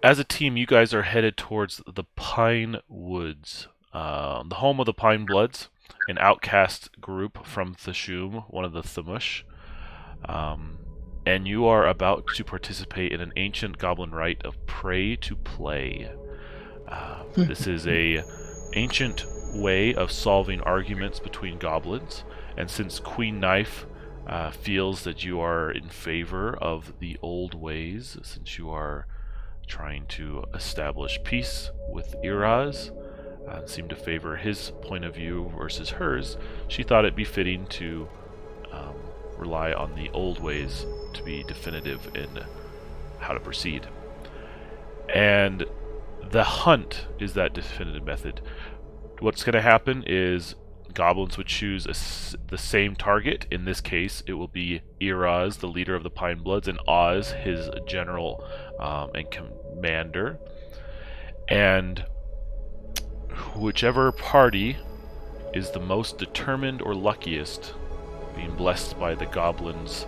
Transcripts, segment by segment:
as a team, you guys are headed towards the Pine Woods, the home of the Pine Bloods, an outcast group from Thashum, one of the Thamush. Um, and you are about to participate in an ancient goblin rite of pray to play. This is a ancient way of solving arguments between goblins, and since Queen Knife feels that you are in favor of the old ways, since you are trying to establish peace with Iraz, seem to favor his point of view versus hers, she thought it befitting to um, rely on the old ways to be definitive in how to proceed. And the hunt is that definitive method. What's going to happen is goblins would choose the same target. In this case, it will be Iraz, the leader of the Pine Bloods, and Oz, his general and commander. And whichever party is the most determined or luckiest, being blessed by the goblins'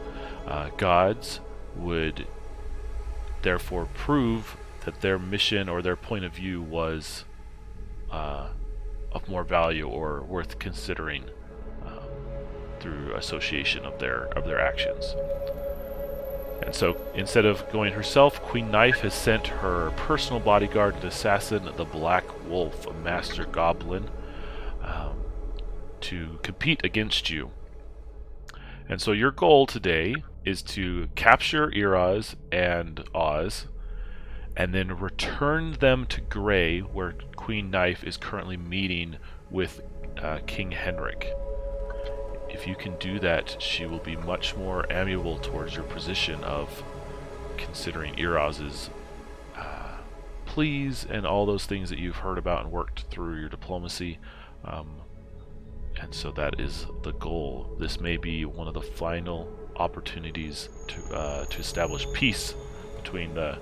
gods, would therefore prove that their mission or their point of view was of more value or worth considering through association of their actions. And so, instead of going herself, Queen Knife has sent her personal bodyguard and assassin, the Black Wolf, a master goblin, to compete against you. And so your goal today is to capture Iraz and Oz, and then return them to Grey, where Queen Knife is currently meeting with King Henrik. If you can do that, she will be much more amiable towards your position of considering Iraz's pleas and all those things that you've heard about and worked through your diplomacy. And so that is the goal. This may be one of the final opportunities to establish peace between the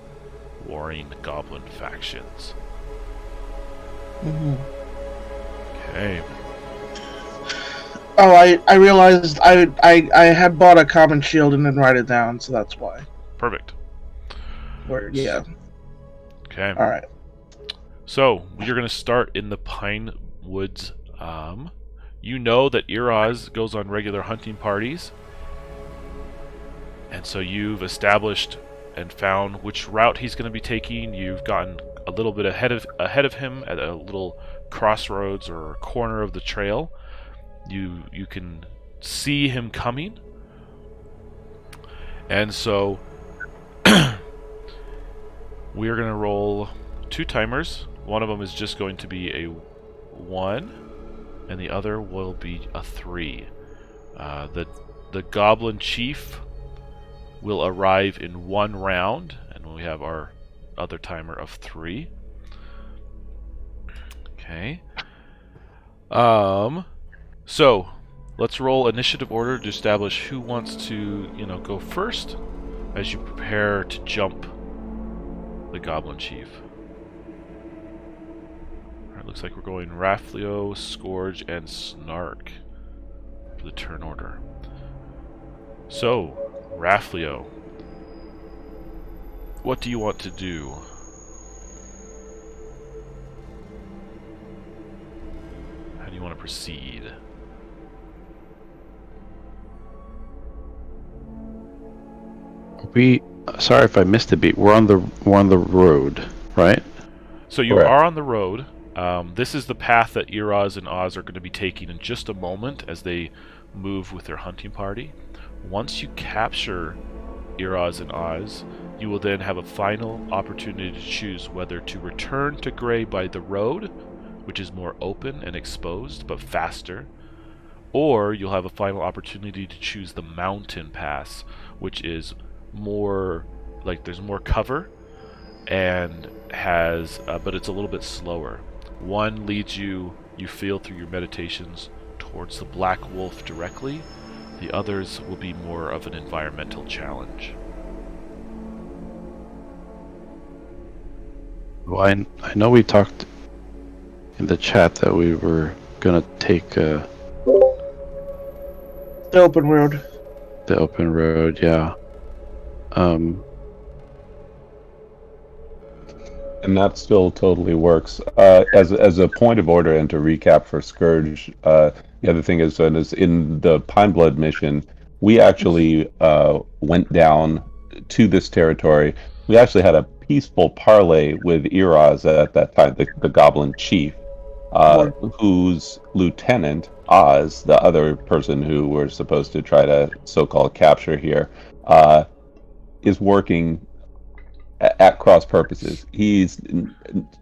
warring goblin factions. Mm-hmm. Okay. Oh, I realized I had bought a common shield and didn't write it down, so that's why. Perfect. Yeah. Okay. All right. So you're going to start in the Pine Woods. You know that Iraz goes on regular hunting parties, and so you've established and found which route he's going to be taking. You've gotten a little bit ahead of him at a little crossroads or corner of the trail. You can see him coming, and so we are going to roll 2 timers. One of them is just going to be a 1, and the other will be a 3. The Goblin Chief will arrive in 1 round, and we have our other timer of 3. Okay. So let's roll initiative order to establish who wants to, go first as you prepare to jump the Goblin Chief. Alright, looks like we're going Raflio, Scourge, and Snark for the turn order. So, Raflio, what do you want to do? How do you want to proceed? Sorry if I missed a beat. We're on the road, right? So you are on the road. This is the path that Iraz and Oz are going to be taking in just a moment as they move with their hunting party. Once you capture Iraz and Oz, you will then have a final opportunity to choose whether to return to Grey by the road, which is more open and exposed but faster, or you'll have a final opportunity to choose the mountain pass, which is more like there's more cover and has but it's a little bit slower. One leads you feel through your meditations towards the Black Wolf directly. The others will be more of an environmental challenge. Well, I know we talked in the chat that we were gonna take The open road. the open road, yeah. And that still totally works. As a point of order and to recap for Scourge, the other thing is in the Pine Blood mission, we actually went down to this territory. We actually had a peaceful parley with Iraz at that time, the Goblin Chief, whose lieutenant, Oz, the other person who we're supposed to try to so-called capture here, is working at cross purposes. He's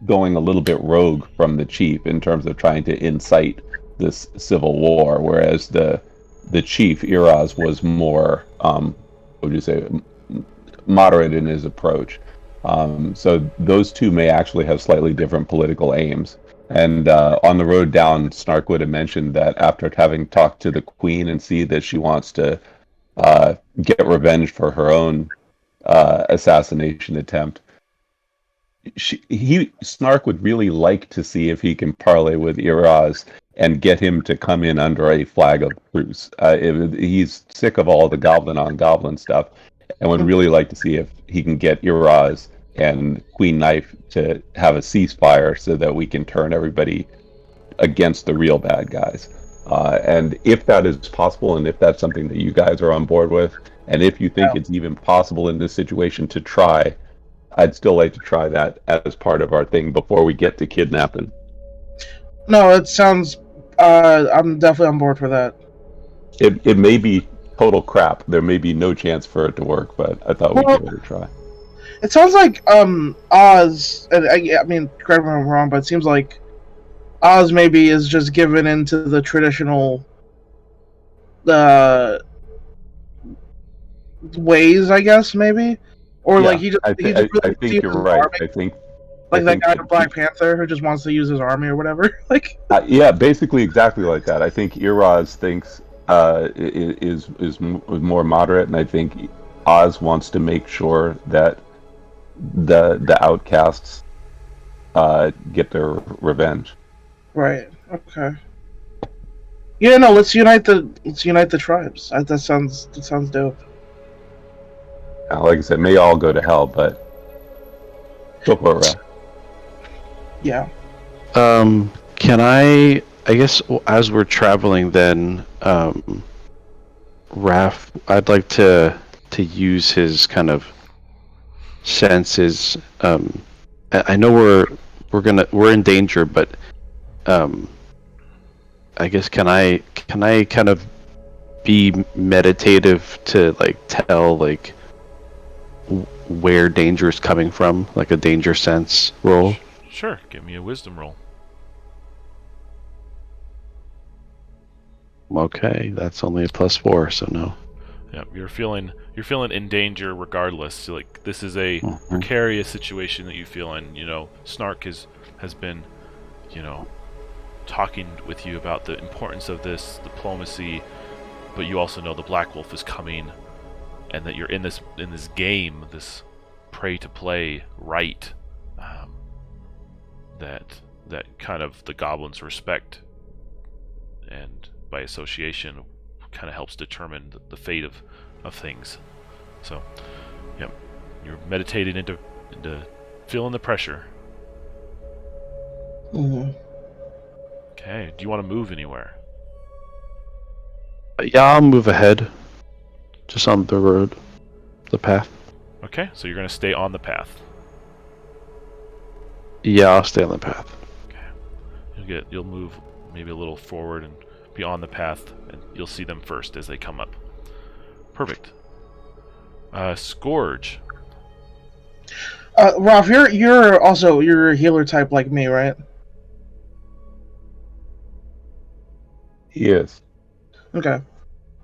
going a little bit rogue from the chief in terms of trying to incite this civil war, whereas the chief Iraz was more, what would you say, moderate in his approach. So those two may actually have slightly different political aims. And on the road down, Snark would have mentioned that after having talked to the queen and see that she wants to get revenge for her own assassination attempt, Snark would really like to see if he can parley with Iraz and get him to come in under a flag of truce. He's sick of all the goblin on goblin stuff, and would really like to see if he can get Iraz and Queen Knife to have a ceasefire so that we can turn everybody against the real bad guys. And if that is possible, and if that's something that you guys are on board with, and if you think it's even possible in this situation to try, I'd still like to try that as part of our thing before we get to kidnapping. No, it sounds. I'm definitely on board for that. It may be total crap. There may be no chance for it to work, but I thought we'd give it a try. It sounds like Oz. And I mean, correct me if I'm wrong, but it seems like Oz maybe is just given into the traditional ways, I guess, maybe, or like he just. I think you're right. I think like that guy in Black Panther who just wants to use his army or whatever. Like yeah, basically exactly like that. I think Iraz thinks is more moderate, and I think Oz wants to make sure that the outcasts get their revenge. Right. Okay. Yeah. No. Let's unite the tribes. That sounds dope. Like I said, may all go to hell, but go for it. Yeah. Can I guess as we're traveling then, Raph, I'd like to use his kind of senses. I know we're in danger, but I guess can I kind of be meditative to like tell like where danger is coming from, like a danger sense roll? Sure, give me a wisdom roll. Okay, that's only a +4, so no. Yeah, you're feeling in danger regardless. So, like, this is a precarious situation that you feel in. You know, Snark has been, you know, talking with you about the importance of this diplomacy, but you also know the Black Wolf is coming, and that you're in this game, this pray to play right, that kind of the goblins respect, and by association kind of helps determine the fate of things. So, yeah, you're meditating into feeling the pressure. Mm-hmm. Okay, do you want to move anywhere? Yeah, I'll move ahead. Just on the road, the path. Okay, so you're going to stay on the path. Yeah, I'll stay on the path. Okay. You'll move maybe a little forward and be on the path, and you'll see them first as they come up. Perfect. Scourge. Ralph, you're a healer type like me, right? He is. Okay.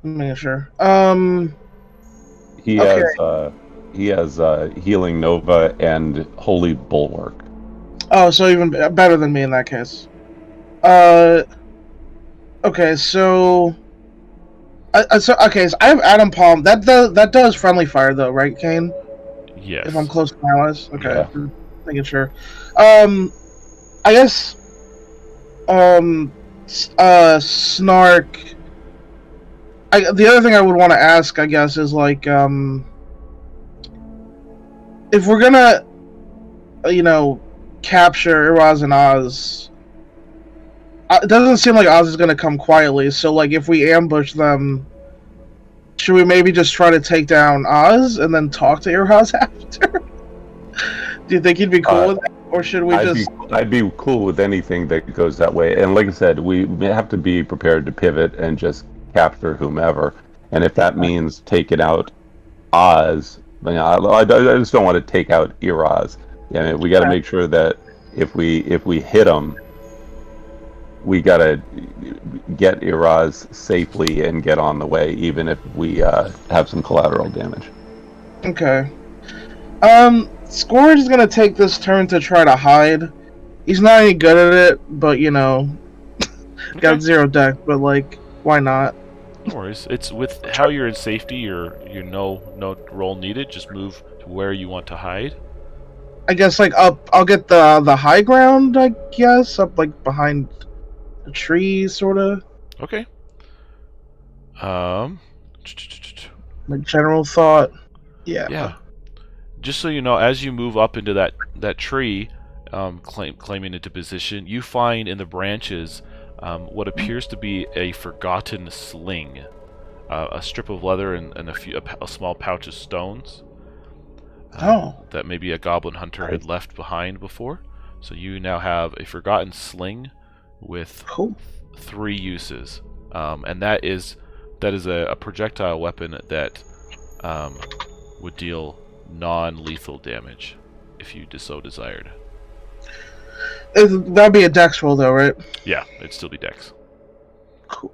I'm making sure. He has Healing Nova and Holy Bulwark. Oh, so even better than me in that case. Okay, so so I have Atom Palm. That does friendly fire though, right, Kane? Yes. If I'm close to my allies. Okay. Yeah. Making sure. I guess Snark. The other thing I would want to ask, I guess, is like if we're gonna capture Iraz and Oz, it doesn't seem like Oz is going to come quietly. So, like, if we ambush them, should we maybe just try to take down Oz and then talk to Iraz after? Do you think he'd be cool with that? Or should we I'd be cool with anything that goes that way. And like I said, we have to be prepared to pivot and just capture whomever. And if that means taking out Oz, I just don't want to take out Iraz. We got to make sure that if we hit him, we got to get Iraz safely and get on the way, even if we have some collateral damage. Okay. Scourge is gonna take this turn to try to hide. He's not any good at it, but got 0 deck. But like, why not? No worries. It's with how you're in safety. You're no roll needed. Just move to where you want to hide. I guess like up. I'll get the high ground. I guess up like behind the trees, sort of. Okay. My general thought. Yeah. Yeah. Just so you know, as you move up into that tree, claiming into position, you find in the branches what appears to be a forgotten sling, a strip of leather and a small pouch of stones. That maybe a goblin hunter had left behind before. So you now have a forgotten sling with 3 uses, and that is a projectile weapon that would deal non-lethal damage if you so desired. That'd be a dex roll, though, right? Yeah, it'd still be dex. Cool.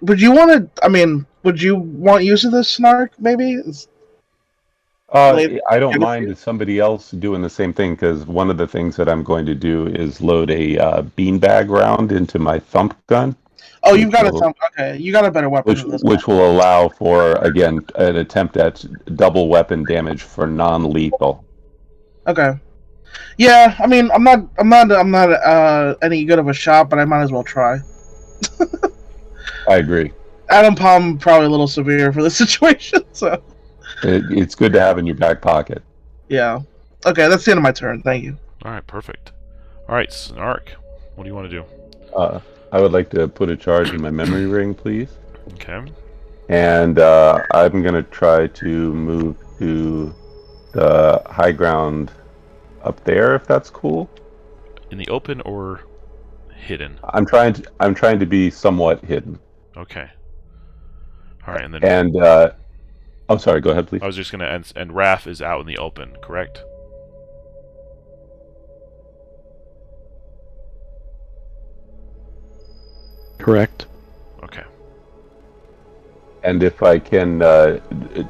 Would you want to? I mean, would you want use of this snark? Maybe. I don't mind somebody else doing the same thing, because one of the things that I'm going to do is load a beanbag round into my thump gun. Oh, you've got a thump. Okay, you got a better weapon than this guy. Which will allow for, again, an attempt at double weapon damage for non-lethal. Okay. Yeah, I mean, I'm not any good of a shot, but I might as well try. I agree. Adam Palm probably a little severe for this situation, so it's good to have in your back pocket. Yeah. Okay, that's the end of my turn. Thank you. All right, perfect. All right, Snark, what do you want to do? I would like to put a charge in my memory ring, please. Okay. And I'm going to try to move to the high ground up there, if that's cool. In the open or hidden? I'm trying to be somewhat hidden. Okay. All right, and then. And I'm sorry. Go ahead, please. I was just gonna and Raph is out in the open, correct? Correct. Okay. And if I can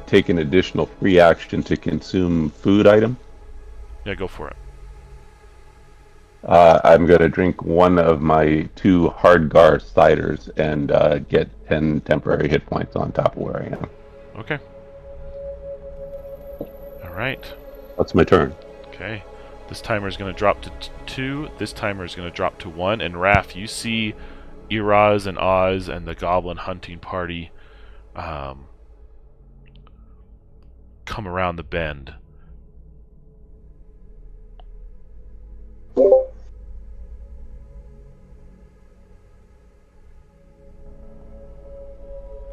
take an additional free action to consume food item. Yeah, go for it. I'm going to drink one of my 2 Hardgar ciders and get 10 temporary hit points on top of where I am. Okay. All right. That's my turn. Okay. This timer is going to drop to 2. This timer is going to drop to 1. And Raph, you see Iraz and Oz and the goblin hunting party come around the bend.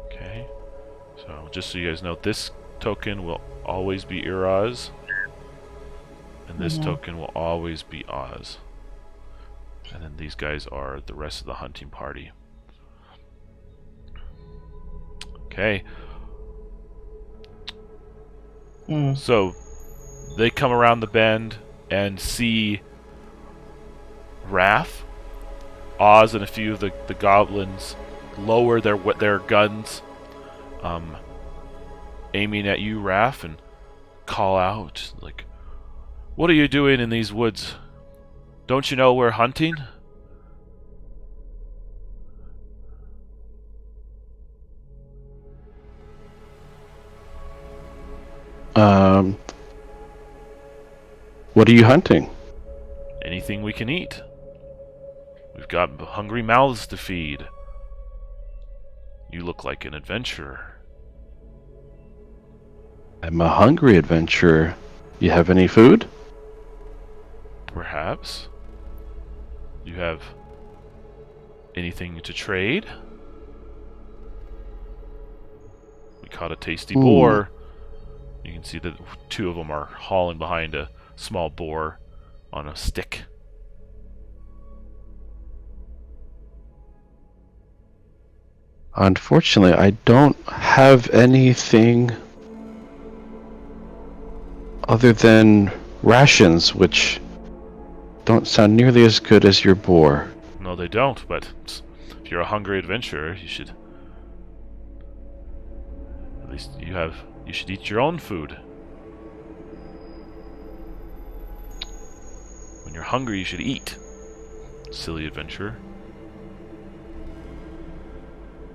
Okay, so just so you guys know, this token will always be Iraz, and this token will always be Oz. And then these guys are the rest of the hunting party. Okay. So they come around the bend and see Raph, Oz, and a few of the goblins lower their guns, aiming at you, Raph, and call out like, "What are you doing in these woods? Don't you know we're hunting?" What are you hunting? Anything we can eat. We've got hungry mouths to feed. You look like an adventurer. I'm a hungry adventurer. You have any food? Perhaps. You have anything to trade? We caught a tasty boar. You can see that two of them are hauling behind a small boar on a stick. Unfortunately, I don't have anything other than rations, which don't sound nearly as good as your boar. No, they don't, but if you're a hungry adventurer, you should... At least you should eat your own food. When you're hungry, you should eat. Silly adventurer.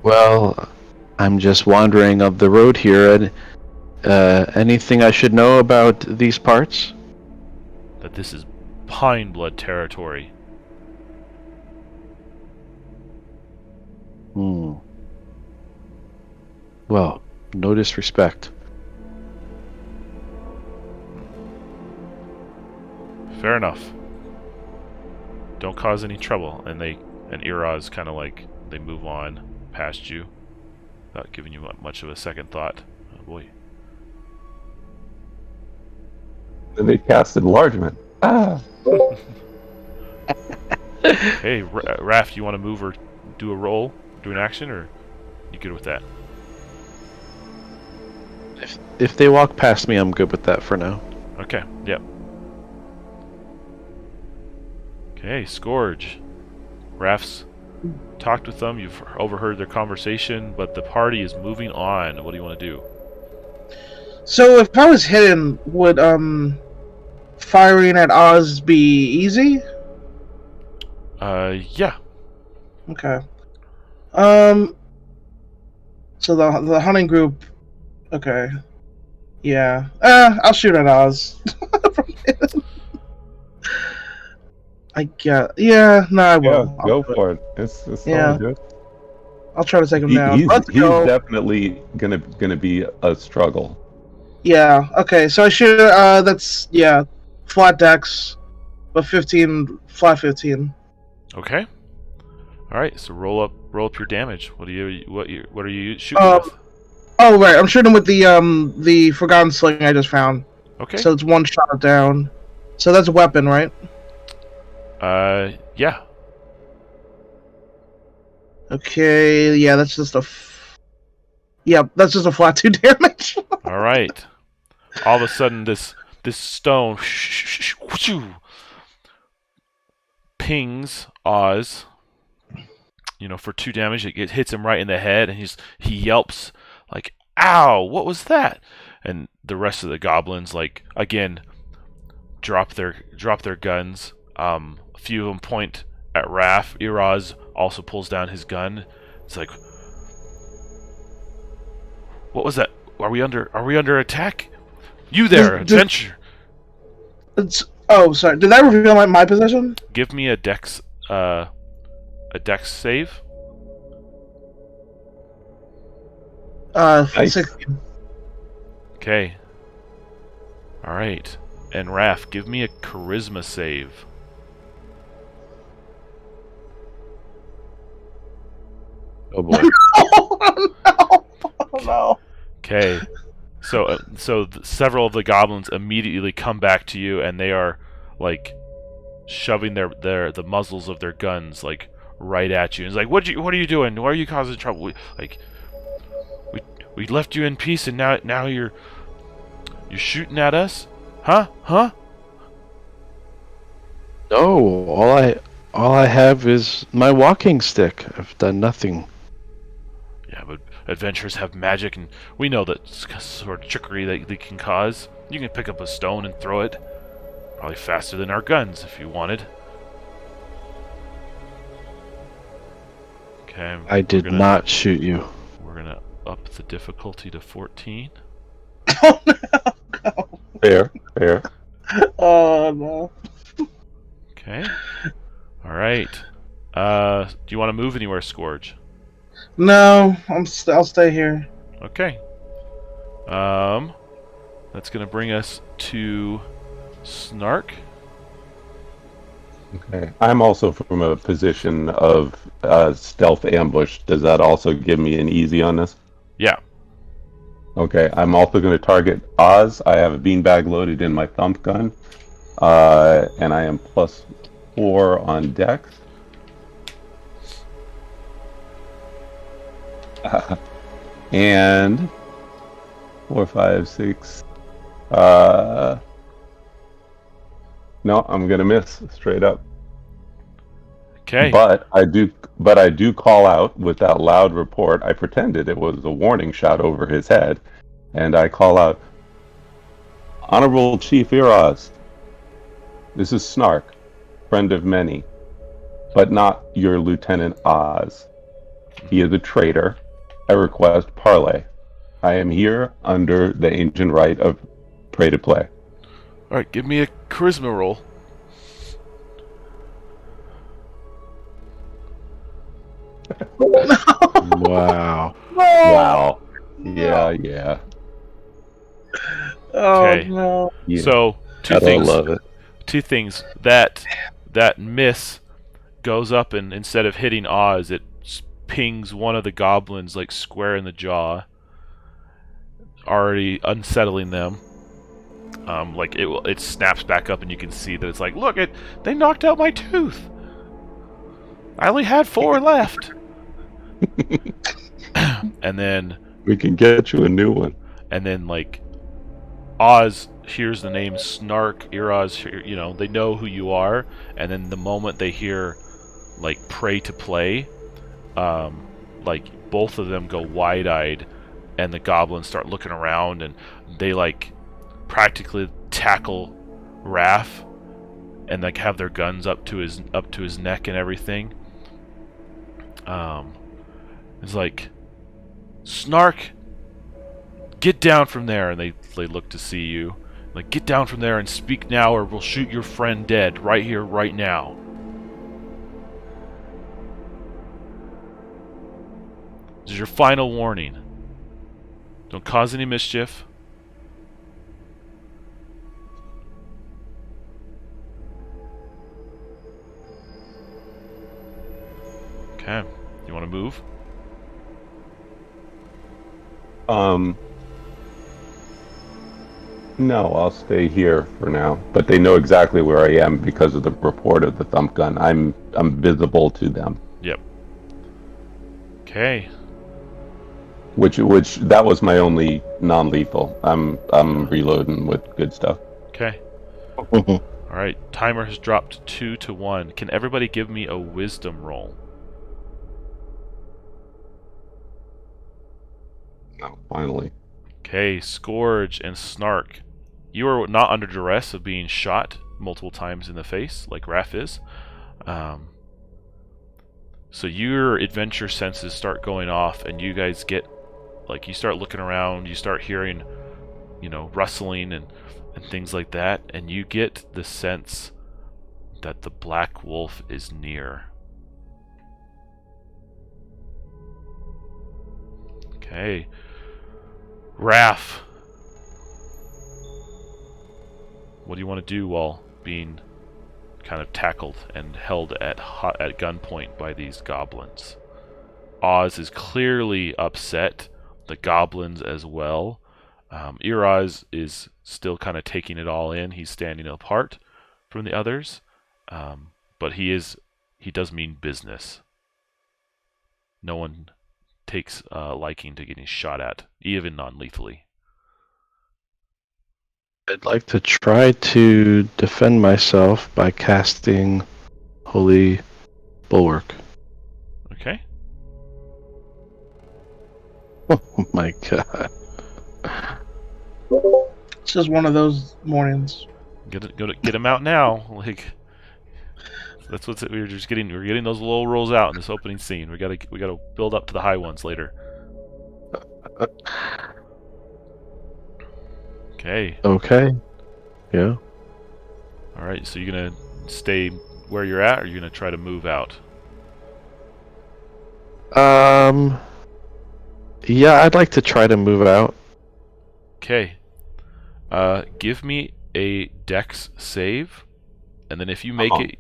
Well, I'm just wandering up the road here, and anything I should know about these parts? That this is Pine Blood territory. Well, no disrespect. Fair enough. Don't cause any trouble. And Iraz kind of like, they move on past you without giving you much of a second thought. Oh boy. And they cast enlargement. Ah. Hey, Raph, you want to move or do a roll, do an action, or you good with that? If they walk past me, I'm good with that for now. Okay, yep. Okay, Scourge. Raph's talked with them, you've overheard their conversation, but the party is moving on. What do you want to do? So if I was hidden, would firing at Oz be easy? Yeah. Okay. So the hunting group. Okay. Yeah. I'll shoot at Oz. I get. Yeah. No, I will. Yeah, go for it. It's Yeah. all good. I'll try to take him down. He's Let's go. definitely gonna be a struggle. Yeah. Okay. So I shoot. That's flat dex, but 15 flat 15. Okay. All right. So roll up your damage. What are you shooting with? Oh right, I'm shooting with the forgotten sling I just found. Okay. So it's one shot down. So that's a weapon, right? Yeah. Okay. Yeah, that's just a. That's just a flat 2 damage. All right. All of a sudden, this stone pings Oz. For 2 damage, it hits him right in the head, and he yelps like, "Ow! What was that?" And the rest of the goblins, like, again, drop their guns. A few of them point at Raph. Iraz also pulls down his gun. It's like, what was that? Are we under attack? You there, adventure! Oh, sorry. Did that reveal my position? Give me a dex save. 16. Okay. All right. And Raph, give me a charisma save. Oh boy. Oh no. Okay. So several of the goblins immediately come back to you, and they are like shoving the muzzles of their guns like right at you. It's like, what are you doing? Why are you causing trouble? We left you in peace, and now you're shooting at us? Huh? No, all I have is my walking stick. I've done nothing. Yeah, but adventurers have magic, and we know that sort of trickery that they can cause. You can pick up a stone and throw it. Probably faster than our guns, if you wanted. Okay. I did not shoot you. We're gonna up the difficulty to 14. Oh no. Fair. Oh no. Okay. All right. Do you want to move anywhere, Scourge? No, I'll stay here. Okay. That's going to bring us to Snark. Okay. I'm also from a position of stealth ambush. Does that also give me an easy on this? Yeah. Okay. I'm also going to target Oz. I have a beanbag loaded in my thump gun. And I am +4 on Dex. And 4, 5, 6. No, I'm gonna miss straight up. Okay. But I do call out with that loud report. I pretended it was a warning shot over his head, and I call out, "Honorable Chief Iroz, this is Snark, friend of many, but not your Lieutenant Oz. He is a traitor. I request parley. I am here under the ancient right of pray to play." All right, give me a charisma roll. Wow. Wow. Yeah. Oh Okay. no. Yeah. So, two I don't things. love it. Two things. That miss goes up, and instead of hitting Oz, it pings one of the goblins like square in the jaw, already unsettling them. Like it snaps back up, and you can see that it's like, look, they knocked out my tooth. I only had 4 left. And then We can get you a new one. like Oz hears the name Snark, Iroz, you know, they know who you are, and then the moment they hear like pray to play, like both of them go wide-eyed, and the goblins start looking around, and they like practically tackle Raph, and like have their guns up to his neck and everything. It's like, Snark, get down from there, and they look to see you. Like, get down from there and speak now, or we'll shoot your friend dead right here, right now. This is your final warning. Don't cause any mischief. Okay. You want to move? No, I'll stay here for now. But they know exactly where I am because of the report of the thump gun. I'm visible to them. Yep. Okay. Which that was my only non-lethal. I'm reloading with good stuff. Okay. Alright, timer has dropped 2 to 1. Can everybody give me a wisdom roll? Oh, finally. Okay, Scourge and Snark. You are not under duress of being shot multiple times in the face, like Raph is. So your adventure senses start going off, and you guys get, like, you start looking around, you start hearing, you know, rustling and things like that, and you get the sense that the Black Wolf is near. Okay. Raph, what do you want to do while being kind of tackled and held at gunpoint by these goblins? Oz is clearly upset, the goblins as well. Iroz is still kind of taking it all in. He's standing apart from the others, but he does mean business. No one takes liking to getting shot at, even non-lethally. I'd like to try to defend myself by casting Holy Bulwark. Okay. Oh my god. It's just one of those mornings. Get him out now. Like, that's what's it. We're getting those low rolls out in this opening scene. We gotta build up to the high ones later. Okay. Okay. Yeah. All right. So you're gonna stay where you're at, or you're gonna try to move out? Yeah, I'd like to try to move out. Okay. Give me a dex save, and then if you make it...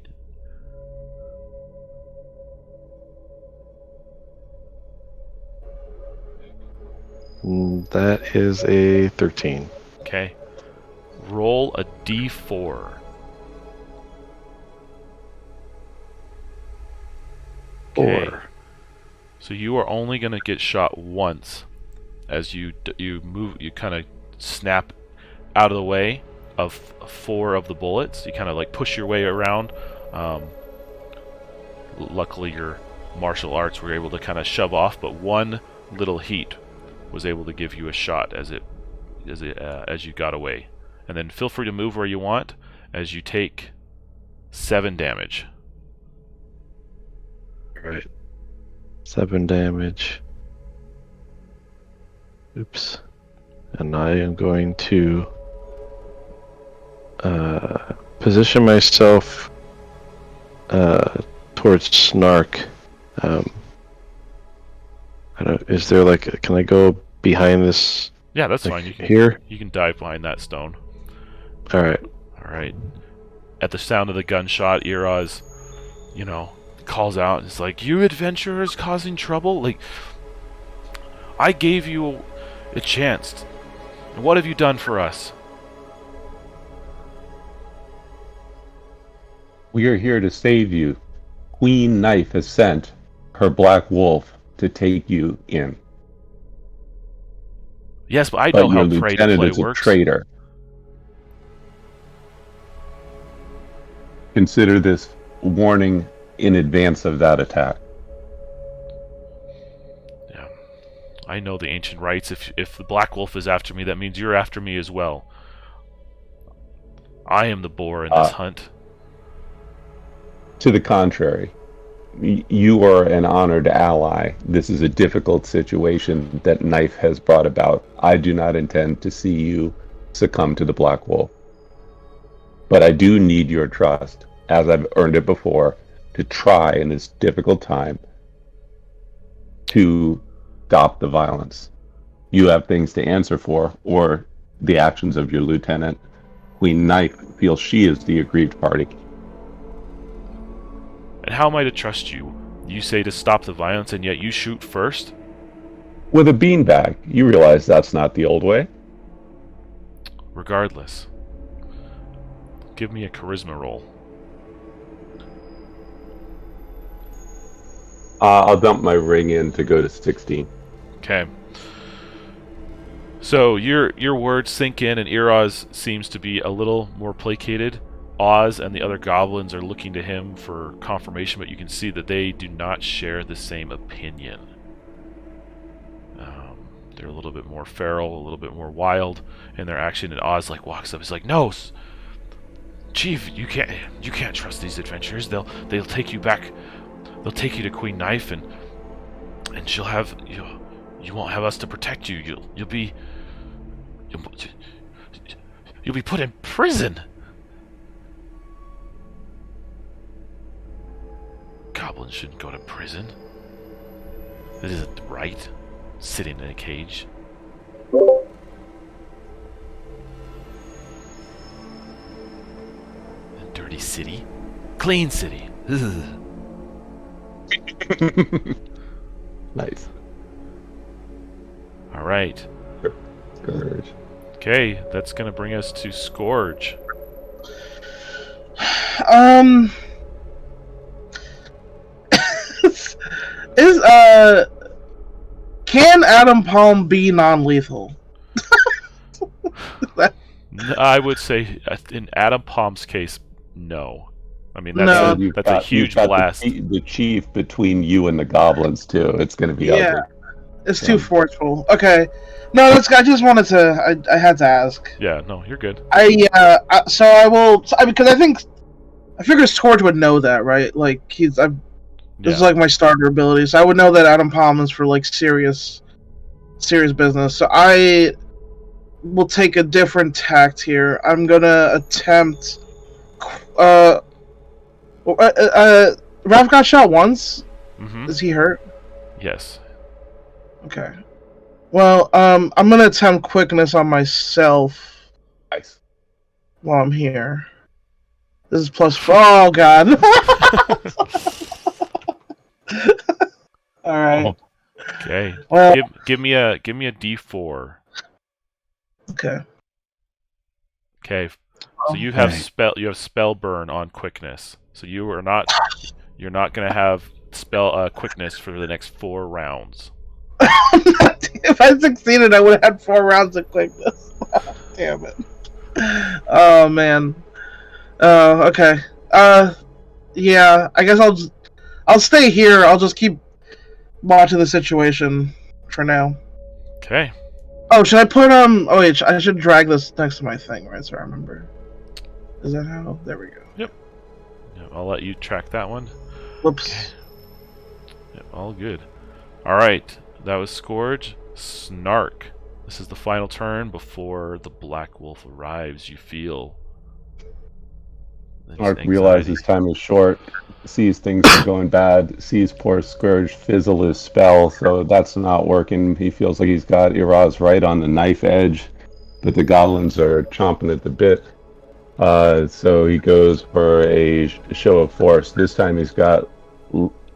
That is a 13. Okay. Roll a d4. Okay. 4. So you are only going to get shot once as you move. You kind of snap out of the way of 4 of the bullets. You kind of like push your way around. Luckily, your martial arts were able to kind of shove off, but one little heat was able to give you a shot as you got away. And then feel free to move where you want as you take 7 damage. Right. 7 damage. Oops. And I am going to position myself towards Snark. Is there like, can I go behind this? Yeah, that's like fine. You can here. You can dive behind that stone. All right. All right. At the sound of the gunshot, Iraz, calls out. It's like, "You adventurers causing trouble! Like, I gave you a chance. And what have you done for us?" We are here to save you. Queen Knife has sent her black wolf to take you in. Yes, but I But know how your pray to lieutenant play is a works. traitor. Consider this warning in advance of that attack. Yeah, I know the ancient rites. If the black wolf is after me, that means you're after me as well. I am the boar in this hunt. To the contrary, you are an honored ally. This is a difficult situation that Knife has brought about. I do not intend to see you succumb to the Black Wolf. But I do need your trust, as I've earned it before, to try in this difficult time to stop the violence. You have things to answer for, or the actions of your lieutenant. Queen Knife feels she is the aggrieved party. And how am I to trust you? You say to stop the violence, and yet you shoot first? With a beanbag, you realize that's not the old way. Regardless, give me a charisma roll. I'll dump my ring in to go to 16. Okay. So your words sink in, and Iraz seems to be a little more placated. Oz and the other goblins are looking to him for confirmation, but you can see that they do not share the same opinion. They're a little bit more feral, a little bit more wild in their action, and Oz walks up. He's like, "No, Chief, you can't trust these adventurers. They'll take you back. They'll take you to Queen Knife, and she'll have you won't have us to protect you. You'll be put in prison." Goblins shouldn't go to prison. This isn't right. Sitting in a cage. A dirty city. Clean city. Ugh. Nice. Alright. Scourge. Okay, that's gonna bring us to Scourge. Can Adam Palm be non-lethal? I would say, in Adam Palm's case, no. I mean, No. that's a huge blast. The chief between you and the goblins too. It's going to be ugly. It's too forceful. Okay, no, I just wanted to. I had to ask. Yeah, no, you're good. So I will. Because I figure Scourge would know that, right? Like this is like my starter ability, so I would know that Adam Palm is for serious business. So I will take a different tact here. I'm gonna attempt. Ralph got shot once. Mm-hmm. Is he hurt? Yes. Okay. Well, I'm gonna attempt quickness on myself. Nice. while I'm here. This is +4. Oh god. All right. Okay. Well, Give me a D4. okay. Okay. So you have spell burn on quickness. So you're not gonna have spell quickness for the next 4 rounds. If I succeeded, I would have had 4 rounds of quickness. Damn it. Oh man. Okay. Yeah. I guess I'll stay here. I'll just keep watching the situation for now. Okay. Oh, should I put Oh wait, I should drag this next to my thing, right? So I remember. Is that how? There we go. Yep. I'll let you track that one. Whoops. Okay. Yep, all good. All right. That was Scourge. Snark. This is the final turn before the Black Wolf arrives. You feel. Mark realizes time is short, sees things are going bad, sees poor Scourge fizzle his spell, so that's not working. He feels like he's got Iraz right on the knife edge, but the goblins are chomping at the bit. So he goes for a show of force. This time he's got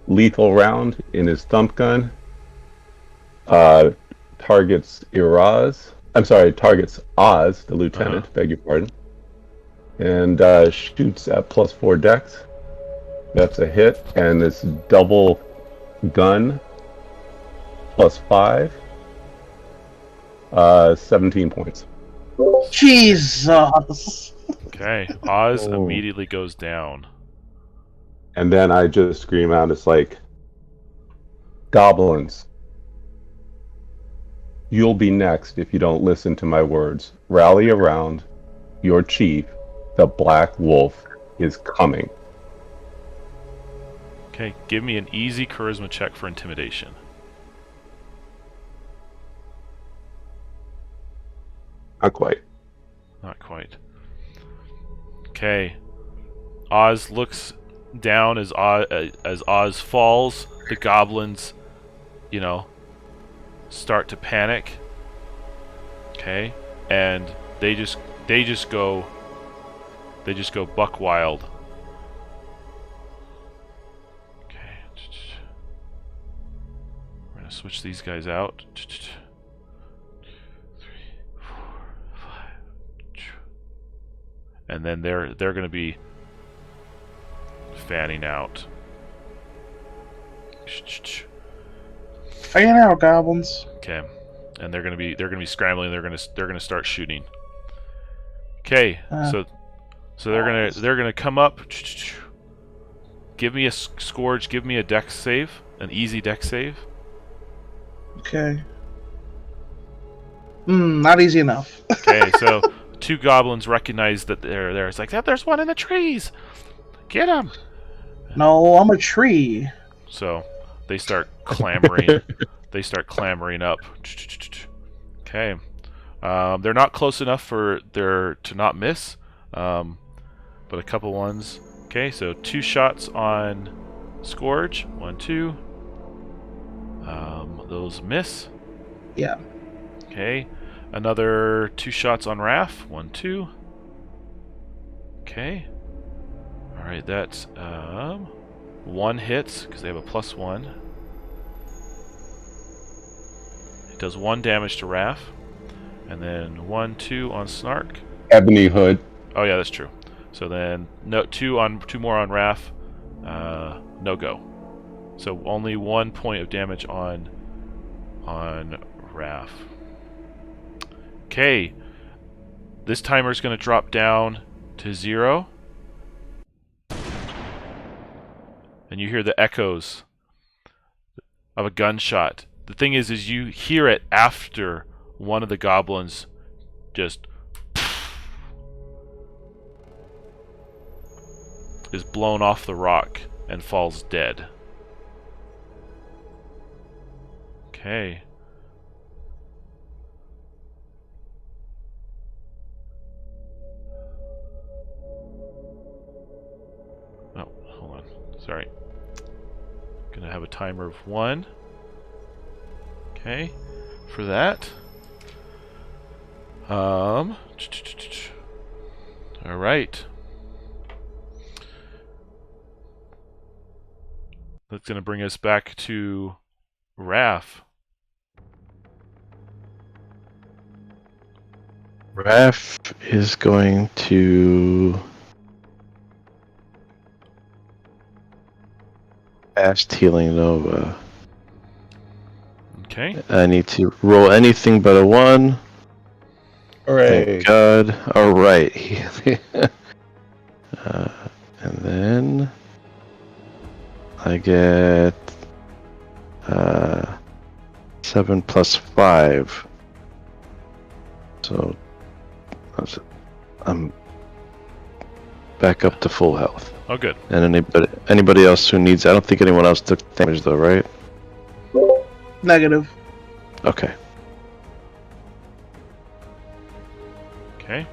lethal round in his thump gun. Targets targets Oz, the lieutenant, beg your pardon. And shoots at +4 dex. That's a hit, and this double gun +5. 17 points. Jesus. Okay. Oz immediately goes down. And then I just scream out, it's like, Goblins, you'll be next if you don't listen to my words. Rally around your chief. The Black Wolf is coming. Okay, give me an easy charisma check for intimidation. Not quite. Not quite. Okay. Oz looks down as Oz falls. The goblins, start to panic. Okay, and they just go buck wild. Okay. We're gonna switch these guys out. 3, 4, 5. And then they're gonna be fanning out. Fan out, goblins. Okay. And they're gonna be scrambling. They're gonna start shooting. Okay. So they're gonna come up. Give me a Scourge. Give me a dex save, an easy dex save. Okay. Not easy enough. Okay, so 2 goblins recognize that they're there. It's like, there's one in the trees. Get him. No, I'm a tree. So they start clamoring. They start clamoring up. Okay. They're not close enough for to not miss. But a couple ones. Okay, so 2 shots on Scourge. 1, 2. Those miss. Yeah. Okay. Another 2 shots on Raph. 1, 2. Okay. Alright, that's 1 hits, because they have a +1. It does 1 damage to Raph. And then 1, 2 on Snark. Ebony Hood. Oh yeah, that's true. So then 2 more on Raph. No go. So only 1 point of damage on Raph. Okay. This timer's gonna drop down to 0. And you hear the echoes of a gunshot. The thing is you hear it after one of the goblins just is blown off the rock and falls dead. Okay. Oh, hold on. Sorry. Gonna have a timer of 1. Okay. For that. All right. That's going to bring us back to Raph. Raph is going to cast Healing Nova. Okay. I need to roll anything but a 1. Hooray! Thank God. Alright. And then I get 7 plus 5. So I'm back up to full health. Oh, good. And anybody else who needs, I don't think anyone else took damage though, right? Negative. Okay. Okay.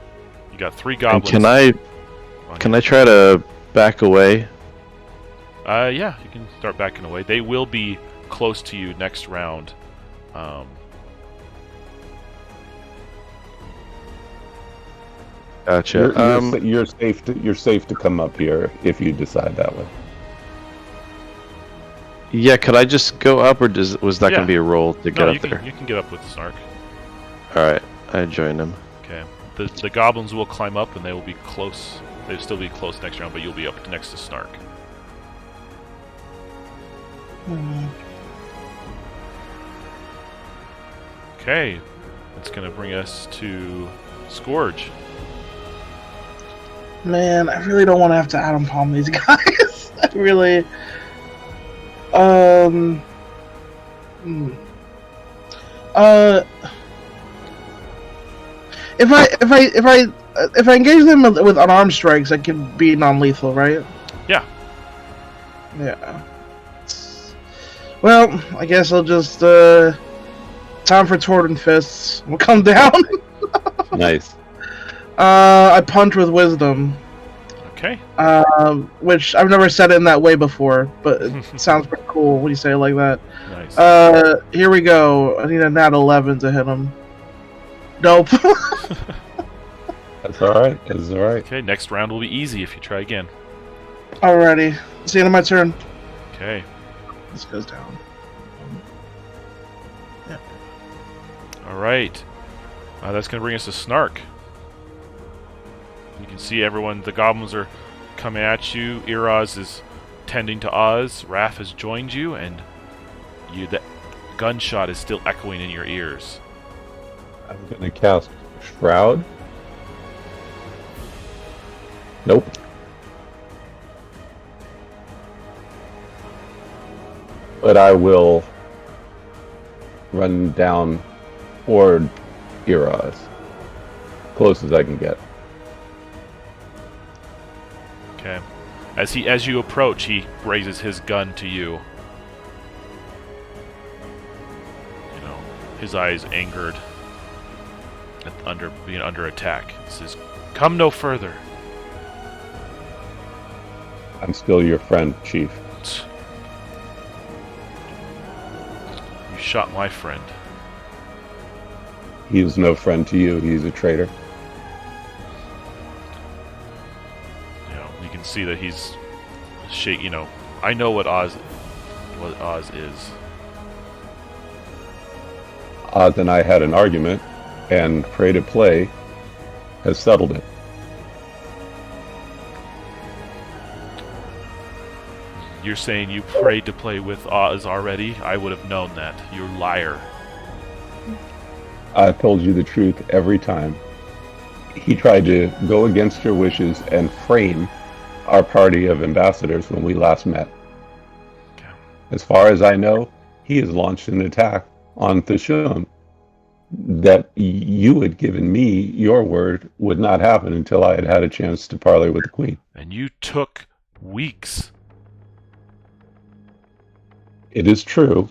You got 3 And goblins. can I try to back away? Yeah, you can start backing away. They will be close to you next round. Gotcha. You're safe. You're safe to come up here if you decide that way. Yeah, could I just go up, or was that Yeah. going to be a roll to get No, up there? you can get up with Snark. Alright, I joined him. Okay. The goblins will climb up and they will be close. They'll still be close next round, but you'll be up next to Snark. Okay. That's going to bring us to Scourge. Man, I really don't want to have to Adam Palm these guys. I really. If I engage them with unarmed strikes, I can be non-lethal, right? Yeah. Yeah. Well, I guess I'll just time for Torden Fists. We'll come down. Nice. I punch with wisdom. Okay. Which I've never said it in that way before, but it sounds pretty cool when you say it like that. Nice. Here we go. I need a nat 11 to hit him. Nope. That's all right. That's all right. Okay, next round will be easy if you try again. Alrighty. It's the end of my turn. Okay. This goes down. Yeah. Alright. That's going to bring us to Snark. You can see everyone, the goblins are coming at you. Iraz is tending to Oz. Raph has joined you, and the gunshot is still echoing in your ears. I'm going to cast Shroud. Nope. But I will run down toward Iraz. Close as I can get. Okay. As you approach, he raises his gun to you. You know, his eyes angered at being under attack. He says, "Come no further." I'm still your friend, Chief. You shot my friend. He is no friend to you. He's a traitor. You know, you can see that he's you know, I know what Oz is. Oz and I had an argument, and Pray to Play has settled it. You're saying you prayed to play with Oz already? I would have known that. You're a liar. I've told you the truth every time. He tried to go against your wishes and frame our party of ambassadors when we last met. Okay. As far as I know, he has launched an attack on Thashun that you had given me your word would not happen until I had had a chance to parley with the Queen. And you took weeks. It is true,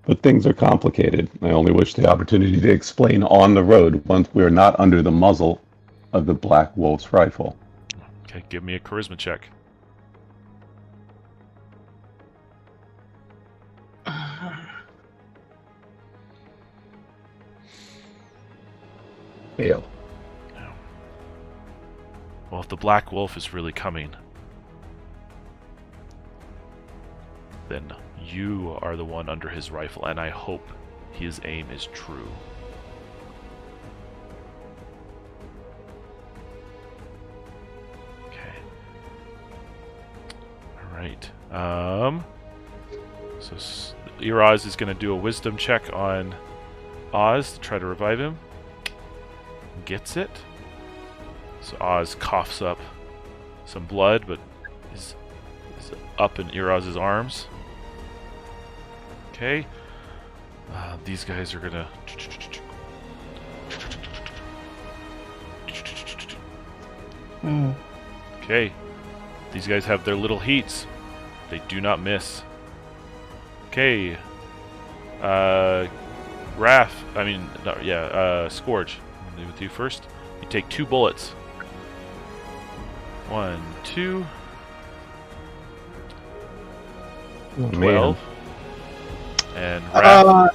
but things are complicated. I only wish the opportunity to explain on the road once we're not under the muzzle of the Black Wolf's rifle. Okay, give me a charisma check. Fail. Well, if the Black Wolf is really coming, then you are the one under his rifle, and I hope his aim is true. Okay. Alright. So Iraz is going to do a wisdom check on Oz to try to revive him. Gets it. So Oz coughs up some blood, but is up in Iraz's arms. Okay. These guys are gonna. Okay. These guys have their little heats. They do not miss. Okay. Scourge. I'm gonna do with you first. You take 2 bullets. 1, 2. 12. And Raph.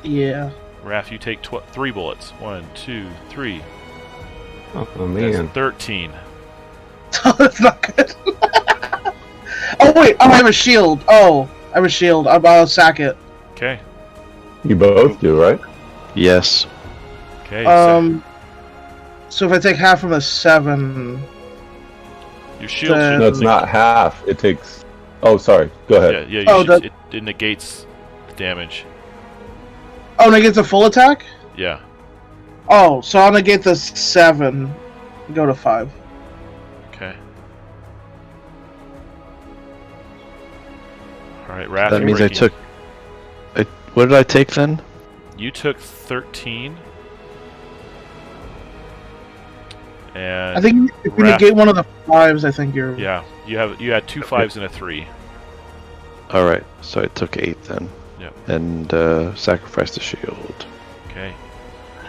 Yeah. Raph, you take 3 bullets. 1, 2, 3. Oh man. That's 13. That's not good. Oh wait! Oh, I have a shield. Oh, I have a shield. I'll sack it. Okay. You both do, right? Yes. Okay. So if I take half from a 7, your shield. then- No, it's not half. It takes. Oh, sorry. Go ahead. Yeah. It negates the damage. Oh, negates a full attack. Yeah. Oh, so I'll negate the 7. Go to 5. Okay. All right, Raph. That you're means I breaking. took. What did I take then? You took 13. And I think if you Raph- negate one of the 5s, I think you're. Yeah, you had 2 5s and a 3. All right, so I took 8 then. Yep. And sacrificed the shield. Okay.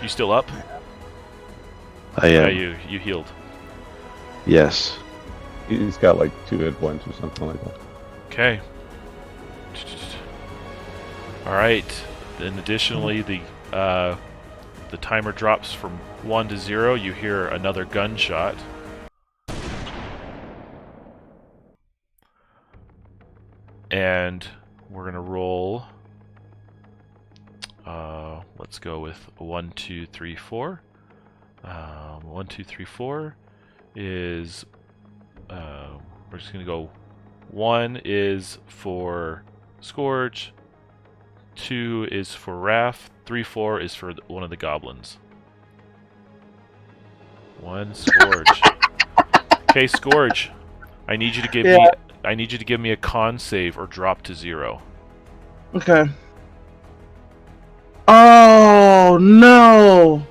You still up? I Yeah, am. you healed. Yes. He's got like 2 hit points or something like that. Okay. All right. Then additionally, the timer drops from 1 to 0. You hear another gunshot. And we're gonna roll. Let's go with 1, 2, 3, 4. 1, 2, 3, 4 is. We're just gonna go. 1 is for Scourge. 2 is for Raph. 3, 4 is for one of the goblins. 1 Scourge. Okay, Scourge. I need you to give me. I need you to give me a con save or drop to 0. Okay. Oh no!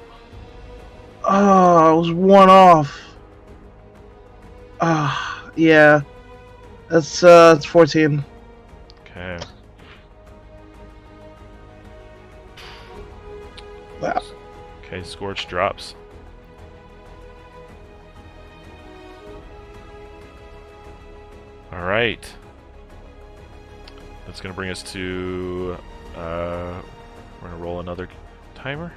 Oh, I was 1 off. Yeah. It's 14. Okay. Wow. Okay, Scorch drops. Alright. That's going to bring us to... we're going to roll another timer.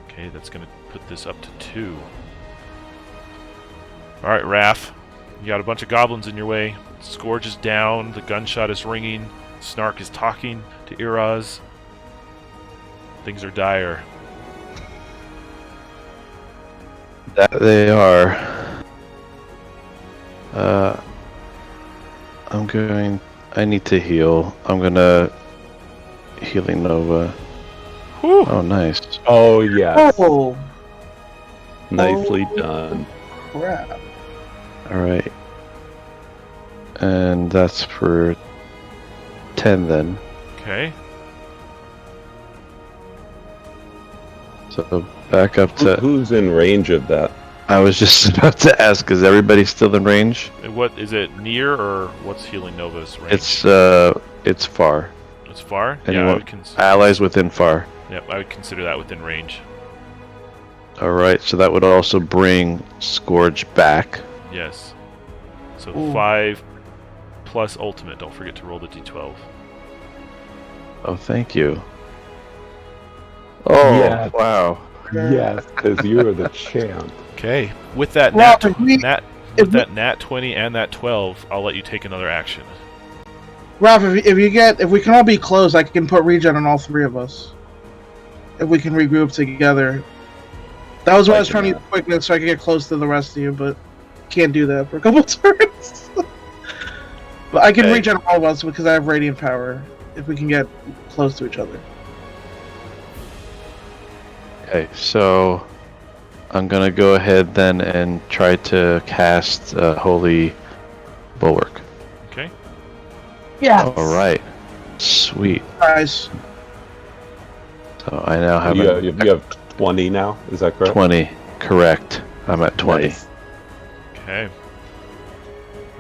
Okay, that's going to put this up to 2. Alright, Raph. You got a bunch of goblins in your way. Scourge is down. The gunshot is ringing. Snark is talking to Iraz. Things are dire. That they are. I need to heal. I'm gonna Healing Nova. Whew. Oh, nice. Oh, yes. Oh Nicely done. crap! Alright. And that's for 10 then. Okay. So back up to... Who's in range of that? I was just about to ask, is everybody still in range? What is it, near or what's Healing Nova's range? It's far. It's far? And Yeah, you I want would allies within far. Yep, I would consider that within range. Alright, so that would also bring Scourge back. Yes. So Ooh. 5 plus ultimate. Don't forget to roll the d12. Oh, thank you. Oh, Yeah. wow. Yes, because you are the champ. Okay. With that Ralph, nat 20 and that 12, I'll let you take another action. Ralph, if we can all be close, I can put regen on all three of us. If we can regroup together. That was why I was trying to use quickness so I could get close to the rest of you, but can't do that for a couple turns. But I can regen all of us because I have radiant power. If we can get close to each other. Okay, so I'm gonna go ahead then and try to cast Holy Bulwark. Okay. Yeah. All right. Sweet. Nice. So I now have You have 20 now. Is that correct? 20. Correct. I'm at 20. Nice. Okay.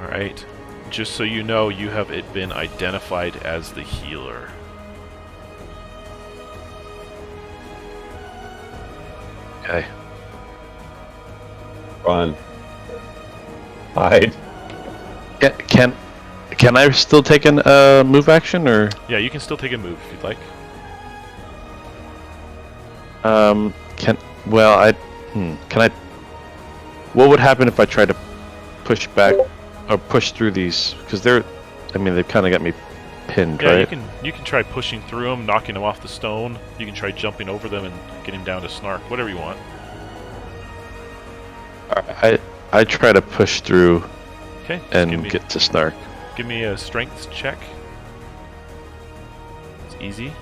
All right. Just so you know, you have been identified as the healer. Okay. Run. Hide. Can I still take a move action or? Yeah, you can still take a move if you'd like. Can I? What would happen if I try to push back or push through these? Because they've kind of got me pinned, Yeah, right? you can try pushing through them, knocking them off the stone. You can try jumping over them and getting down to Snark. Whatever you want. I try to push through Okay. and get to Snark. Give me a strength check. It's easy.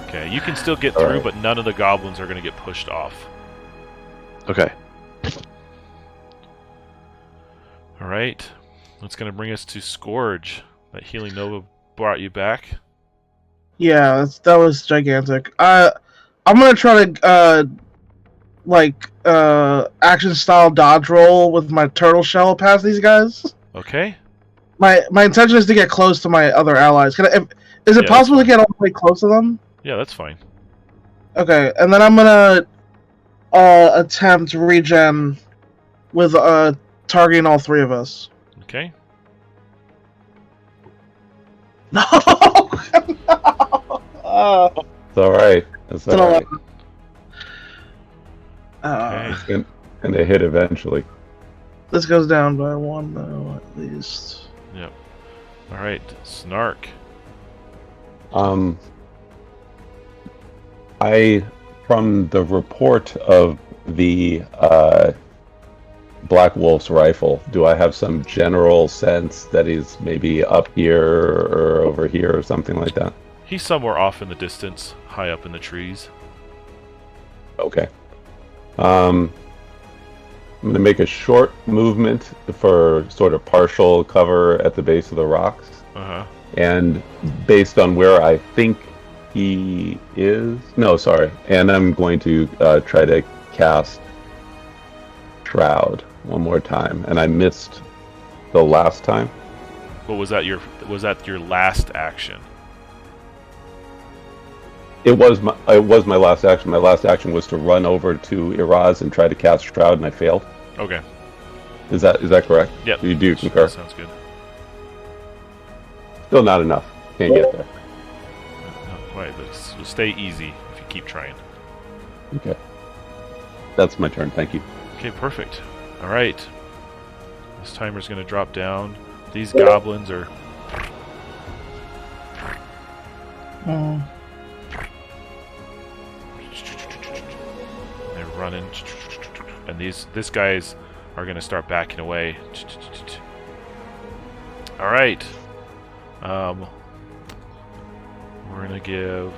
Okay, you can still get through, Alright. but none of the goblins are going to get pushed off. Okay. Alright. That's going to bring us to Scourge. That Healing Nova brought you back. Yeah, that was gigantic. I'm gonna try to action style dodge roll with my turtle shell past these guys. Okay. My intention is to get close to my other allies. Is it Yeah, possible to that's get all the way close to them? Yeah, that's fine. Okay, and then I'm gonna attempt regen with targeting all three of us. Okay. No. It's alright. It's alright. Okay. And they hit eventually. This goes down by one though, at least. Yep. Alright, Snark. From the report of the Black Wolf's rifle, do I have some general sense that he's maybe up here or over here or something like that? He's somewhere off in the distance, high up in the trees. Okay. I'm going to make a short movement for sort of partial cover at the base of the rocks. Uh-huh. And based on where I think he is... No, sorry. And I'm going to try to cast Shroud one more time. And I missed the last time. What was that your last action? It was my last action. My last action was to run over to Iraz and try to cast Shroud, and I failed. Okay. Is that correct? Yep. You do concur? That sounds good. Still not enough. Can't get there. Not quite, but it'll stay easy if you keep trying. Okay. That's my turn. Thank you. Okay, perfect. Alright. This timer's going to drop down. These goblins are... They're running. And this guys are going to start backing away. Alright. We're going to give...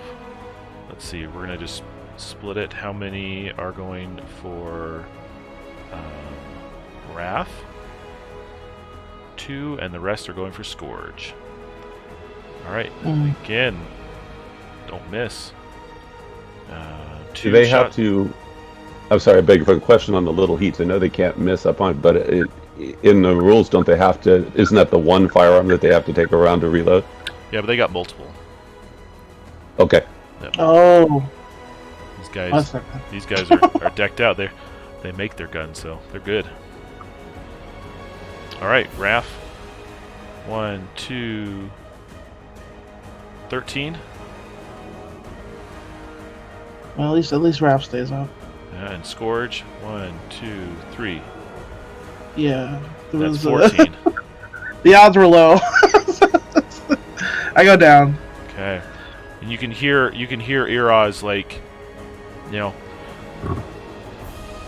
Let's see, we're going to just split it. How many are going for Wrath? 2, and the rest are going for Scourge. Alright, again, don't miss. 2 Do they shot. have to... I'm sorry, I beg for a question on the little heats. I know they can't miss up on it, but in the rules, don't they have to... Isn't that the one firearm that they have to take around to reload? Yeah, but they got multiple. Okay. Yep. Oh. These guys are decked out. They make their guns, so they're good. Alright, Raph. 1, 2, 13. Well, at least Raph stays up. And Scourge, 1, 2, 3. Yeah. That's 14. The odds were low. I go down. Okay. And you can hear Iraz like, you know,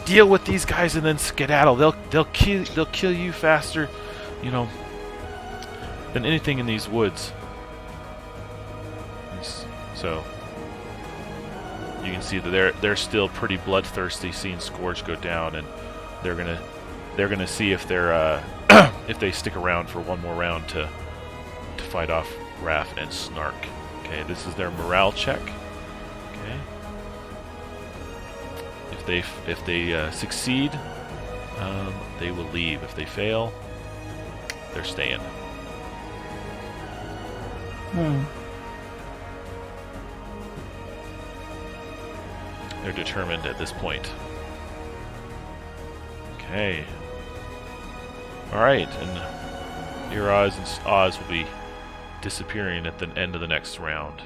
deal with these guys and then skedaddle. They'll kill you faster, you know, than anything in these woods. So you can see that they're still pretty bloodthirsty, seeing Scourge go down, and they're gonna see if they're if they stick around for one more round to fight off Raph and Snark. Okay, this is their morale check. Okay, if they succeed, they will leave. If they fail, they're staying. They're determined at this point. Okay. Alright, and Iraz and Oz will be disappearing at the end of the next round.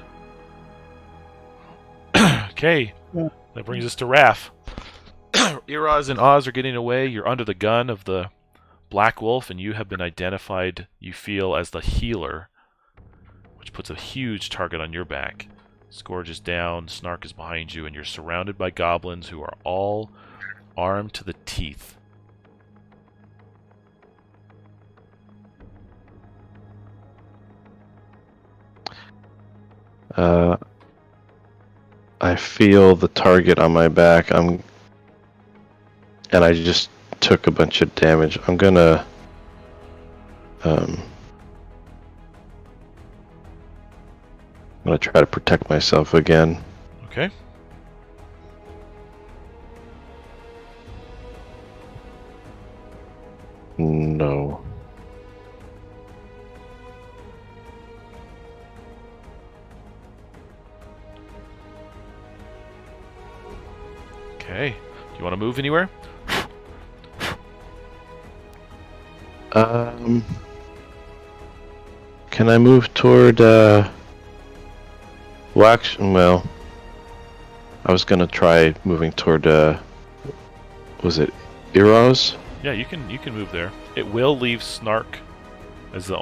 Okay, that brings us to Raph. Iraz and Oz are getting away. You're under the gun of the Black Wolf, and you have been identified, you feel, as the healer, which puts a huge target on your back. Scourge is down, Snark is behind you, and you're surrounded by goblins who are all armed to the teeth. I feel the target on my back. And I just took a bunch of damage. I'm gonna try to protect myself again. Okay. No. Okay. Do you want to move anywhere? Can I move toward well, I was gonna try moving toward was it Iraz? Yeah, you can move there. It will leave Snark as the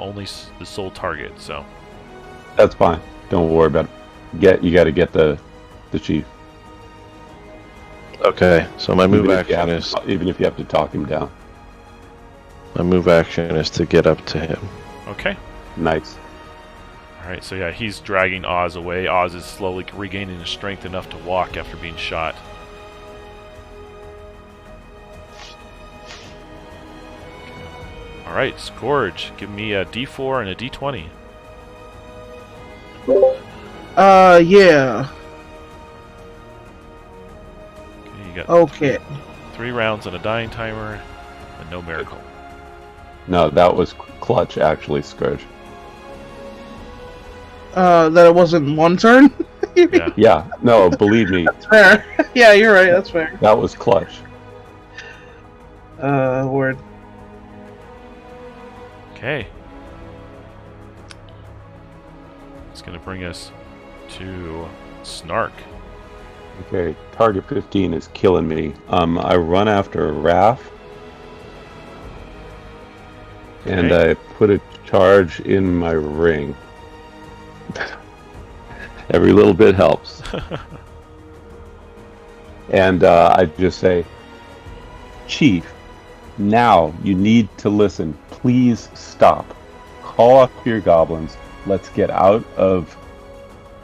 sole target, so. That's fine. Don't worry about it. You got to get the chief. Okay, so my move action is even if you have to talk him down. My move action is to get up to him. Okay. Nice. Alright, so yeah, he's dragging Oz away. Oz is slowly regaining his strength enough to walk after being shot. Alright, Scourge, give me a D4 and a D20. Yeah. Okay, you got Okay. 3 rounds on a dying timer, and no miracle. No, that was clutch, actually, Scourge. That it wasn't one turn? Yeah. Yeah, no, believe me, That's fair. Yeah, you're right, that's fair. that was clutch. Word. Okay. It's going to bring us to Snark. Okay, target 15 is killing me. I run after Raph. And Okay. I put a charge in my ring. Every little bit helps. And I just say, Chief, now you need to listen. Please stop. Call up your goblins. Let's get out of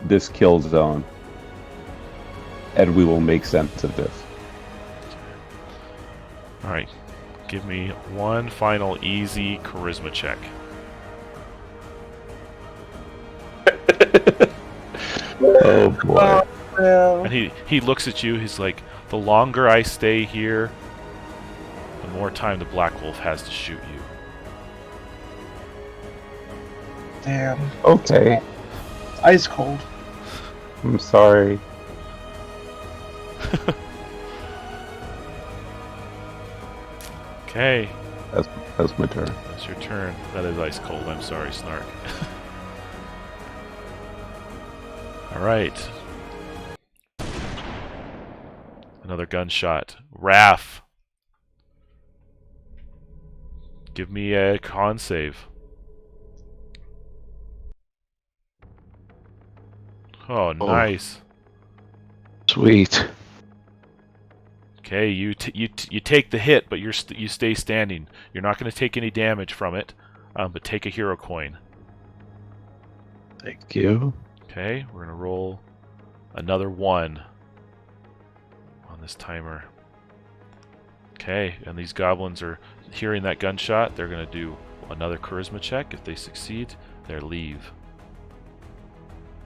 this kill zone. And we will make sense of this. Alright. Give me one final easy charisma check. Oh boy. And he looks at you, he's like, the longer I stay here, the more time the Black Wolf has to shoot you. Damn. Okay. It's ice cold. I'm sorry. Okay. That's my turn. That's your turn. That is ice cold. I'm sorry, Snark. Alright. Another gunshot. Raph. Give me a con save. Oh, nice. Sweet. Okay, you take the hit, but you stay standing. You're not going to take any damage from it, but take a hero coin. Thank you. Okay, we're going to roll another 1 on this timer. Okay, and these goblins are hearing that gunshot. They're going to do another charisma check. If they succeed, they leave.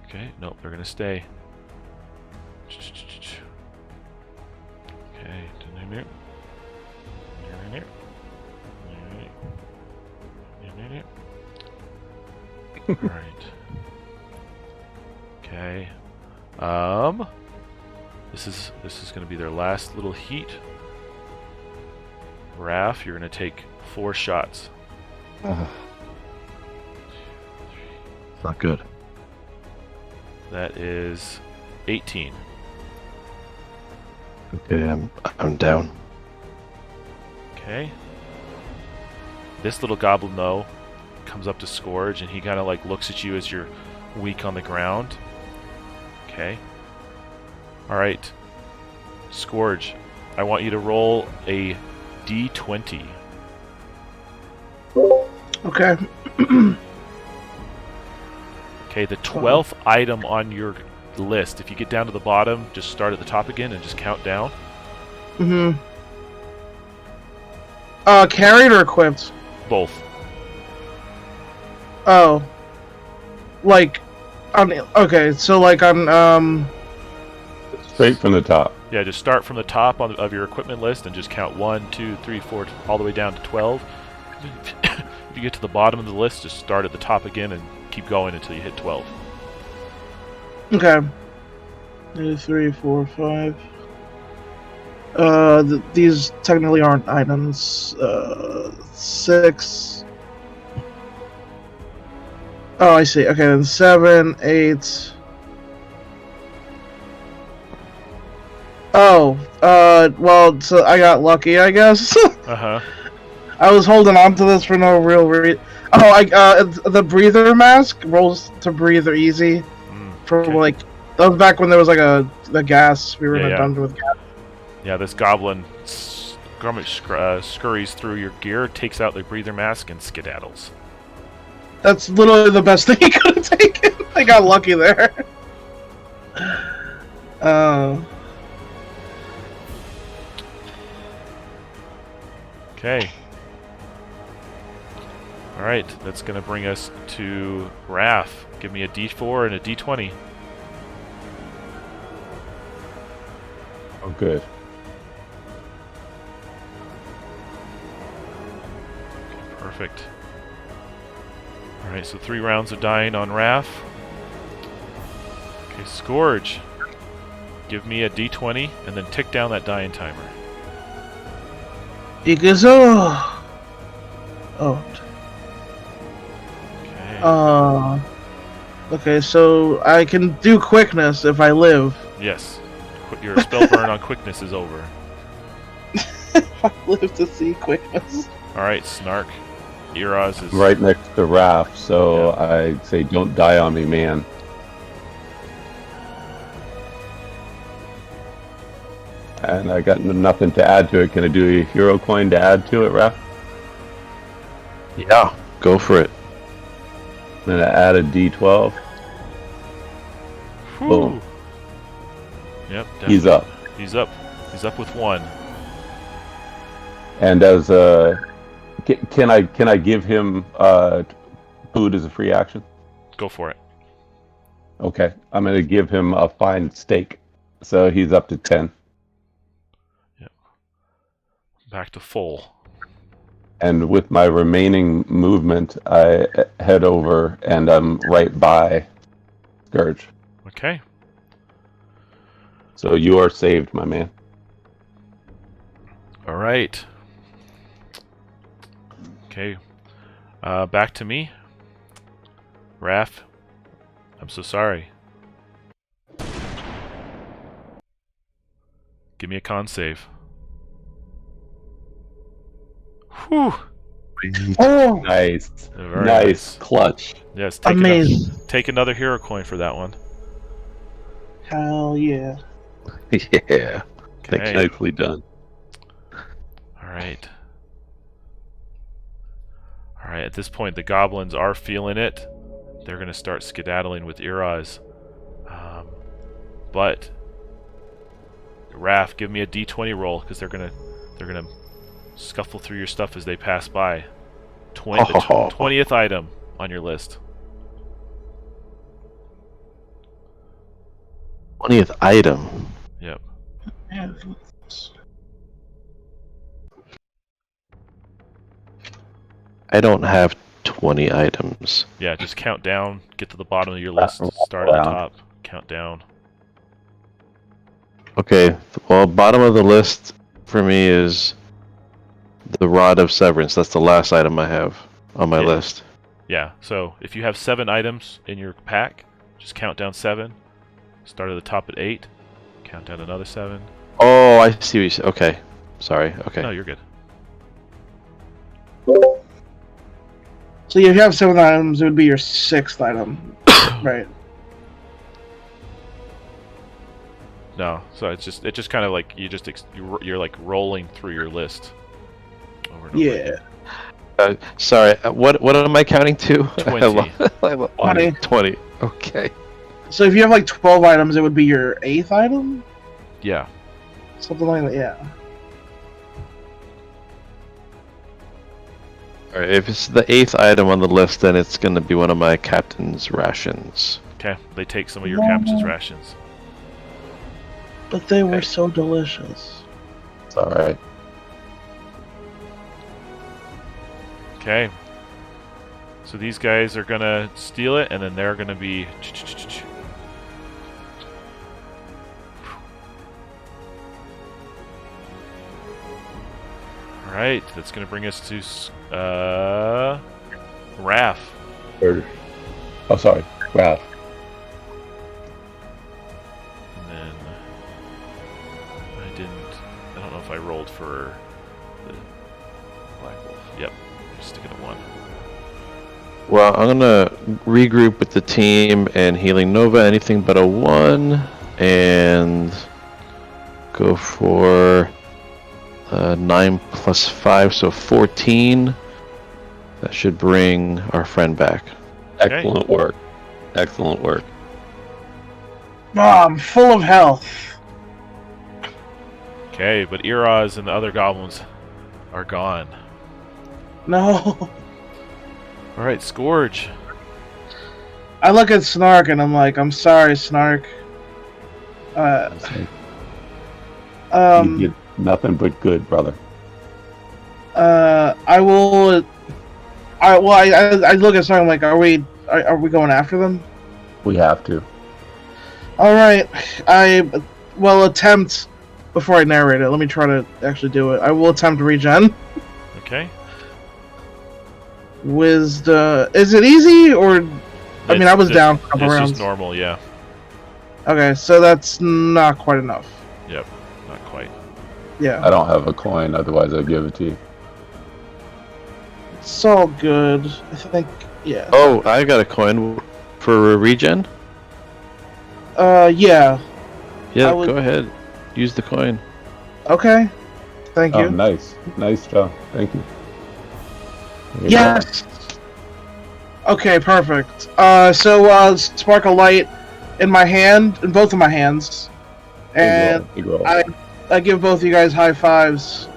Okay, nope, they're going to stay. Okay, alright. Okay. This is gonna be their last little heat. Raph, you're gonna take 4 shots. It's not good. That is 18. Okay, I'm down. Okay. This little goblin, though, comes up to Scourge, and he kind of like looks at you as you're weak on the ground. Okay. Alright. Scourge, I want you to roll a d20. Okay. Okay, the 12th item on your list. If you get down to the bottom, just start at the top again and just count down. Mm-hmm. Carried or equipped? Both. Oh. Like, okay, so like on, Straight from the top. Yeah, just start from the top of your equipment list and just count 1, 2, 3, 4, all the way down to 12. If you get to the bottom of the list, just start at the top again and keep going until you hit 12. Okay. 2, 3, 4, 5. These technically aren't items. 6. Oh, I see. Okay, then 7, 8. Oh, well, so I got lucky, I guess. Uh-huh. I was holding on to this for no real reason. Oh, the breather mask rolls to breathe easy. For okay. like, that was back when there was like the gas. We were in a dungeon with gas. Yeah, this goblin scurries through your gear, takes out the breather mask, and skedaddles. That's literally the best thing he could have taken. I got lucky there. Okay. Alright, that's going to bring us to Raph. Give me a d4 and a d20. Oh, good. Okay, perfect. Alright, so 3 rounds of dying on Raph. Okay, Scourge. Give me a d20 and then tick down that dying timer. Because, oh. Okay. Okay, so I can do quickness if I live. Yes. Your spell burn on quickness is over. I live to see quickness. Alright, Snark. Eros is... Right next to Raph, so I say don't die on me, man. And I got nothing to add to it. Can I do a hero coin to add to it, Raph? Yeah, go for it. I'm gonna add a D12. Whew. Boom. Yep, definitely. He's up. He's up. He's up with 1. And as can I give him food as a free action? Go for it. Okay, I'm gonna give him a fine steak, so he's up to 10. Yep. Back to full. And with my remaining movement, I head over and I'm right by Scourge. Okay. So you are saved, my man. All right. Okay. Back to me. Raph, I'm so sorry. Give me a con save. Whew. Oh, Nice. Very Nice. Clutch. Yes, amazing. take another hero coin for that one. Hell yeah. Yeah. Okay. Nicely done. Alright. Alright, at this point the goblins are feeling it. They're gonna start skedaddling with Iraz. But Raph, give me a D20 roll, because they're gonna scuffle through your stuff as they pass by. 20th item on your list. 20th item. Yep. I don't have 20 items. Yeah, just count down, get to the bottom of your list, start at the top, count down. Okay, well, bottom of the list for me is the Rod of Severance. That's the last item I have on my list. Yeah, so if you have 7 items in your pack, just count down 7. Start at the top at 8. Count down another 7. Oh, I see what you said. Okay. Sorry. Okay. No, you're good. So if you have 7 items, it would be your 6th item, right? No, so it's just kind of like you're like rolling through your list. Over and over Yeah. again. Sorry. What am I counting to? 20. 20. 20. Okay. So if you have like 12 items, it would be your 8th item? Yeah. Something like that, yeah. Alright, if it's the 8th item on the list, then it's going to be one of my captain's rations. Okay, they take some of your captain's rations. But they were so delicious. It's alright. Okay. So these guys are gonna steal it, and then they're gonna be. All right, that's gonna bring us to Raph. Oh, sorry. Raph. And then I don't know if I rolled for the Black Wolf. Yep, just sticking at 1. Well, I'm gonna regroup with the team and Healing Nova, anything but a 1, and go for 9 plus 5, so 14. That should bring our friend back. Excellent work. Excellent work. Oh, I'm full of health. Okay, but Iraz and the other goblins are gone. No. All right, Scourge. I look at Snark and I'm like, I'm sorry, Snark. You get nothing but good, brother. I will. I look at Snark. I'm like, are we going after them? We have to. All right. I will attempt. Before I narrate it, let me try to actually do it. I will attempt regen. Okay. Is it easy or? I mean, I was down for a couple it's rounds. Just normal, yeah. Okay, so that's not quite enough. Yep, not quite. Yeah, I don't have a coin, otherwise I'd give it to you. it's all good. I think. Yeah. Oh, I got a coin for regen? Yeah. Yeah, I would- go ahead. Use the coin. Okay. Thank you. Oh, nice. Nice job. Thank you. There you Yes. Okay, perfect. So spark a light in my hand, in both of my hands, go. and Big roll. I give both of you guys high fives,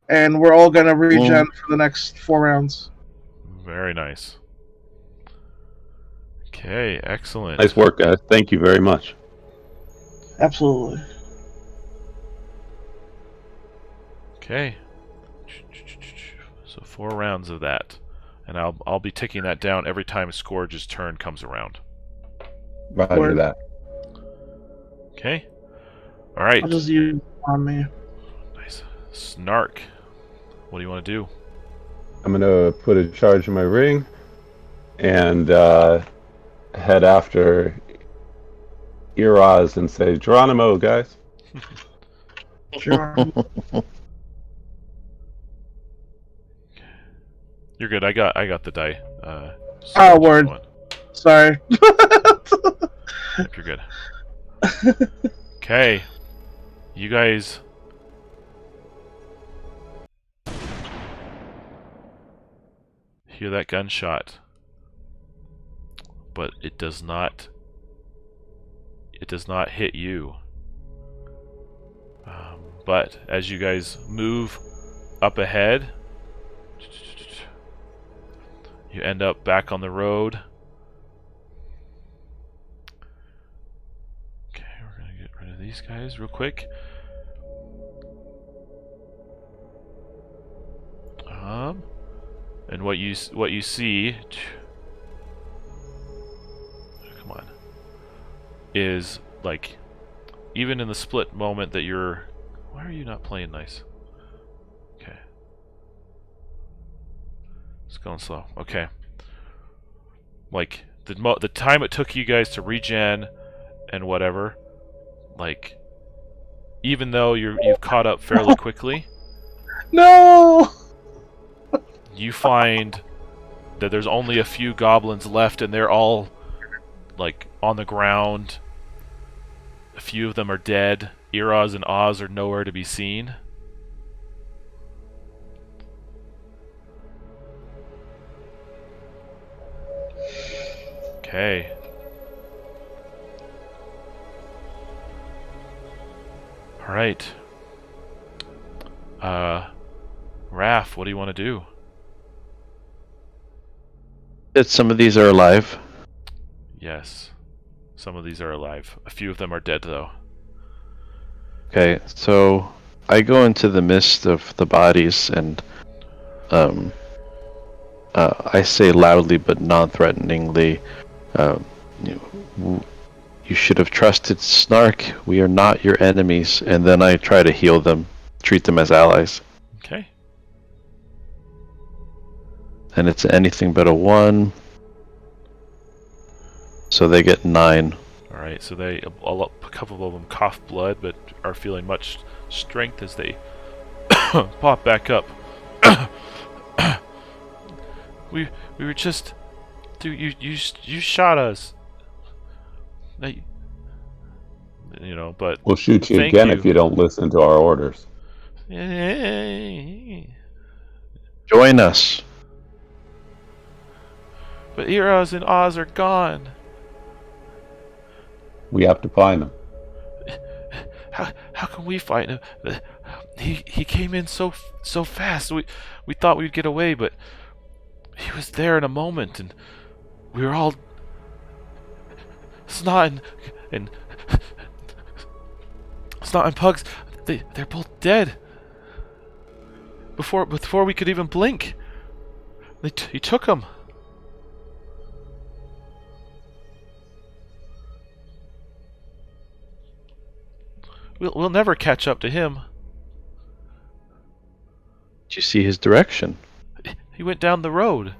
and we're all gonna regen for the next 4 rounds. Very nice. Okay, excellent. Nice work, guys. Thank you very much. Absolutely. Okay. So 4 rounds of that. And I'll be ticking that down every time Scourge's turn comes around. Roger Word. that. Okay? Alright. I'll just use on me. Nice. Snark. What do you want to do? I'm gonna put a charge in my ring and head after Iraz and say, Geronimo, guys. Sure. You're good. I got the die. Oh, word. Sorry. Yep, you're good. Okay. You guys. Hear that gunshot. But it does not. It does not hit you. But as you guys move up ahead, you end up back on the road. Okay, we're gonna get rid of these guys real quick. And what you see, come on, is like, even in the split moment that you're, why are you not playing nice? Okay, it's going slow. Okay, like the time it took you guys to regen and whatever, like, even though you've caught up fairly quickly, No. you find that there's only a few goblins left, and they're all like on the ground. A few of them are dead. Iraz and Oz are nowhere to be seen. Okay. Alright. Raph, what do you want to do? That some of these are alive. Yes. Some of these are alive. A few of them are dead, though. Okay, so I go into the midst of the bodies and I say loudly but non-threateningly, you should have trusted Snark. We are not your enemies. And then I try to heal them, treat them as allies. Okay. And it's anything but a 1. So they get 9. Alright, so a couple of them cough blood, but are feeling much strength as they pop back up. we were just... Dude, you shot us. You know, but... We'll shoot you thank again you. if you don't listen to our orders. Join us. But Iraz and Oz are gone. We have to find them. How can we find him? He came in so fast. We thought we'd get away, but he was there in a moment, and we were all Snot and Pugs. They're both dead. Before we could even blink, he took them. We'll never catch up to him. Did you see his direction? He went down the road.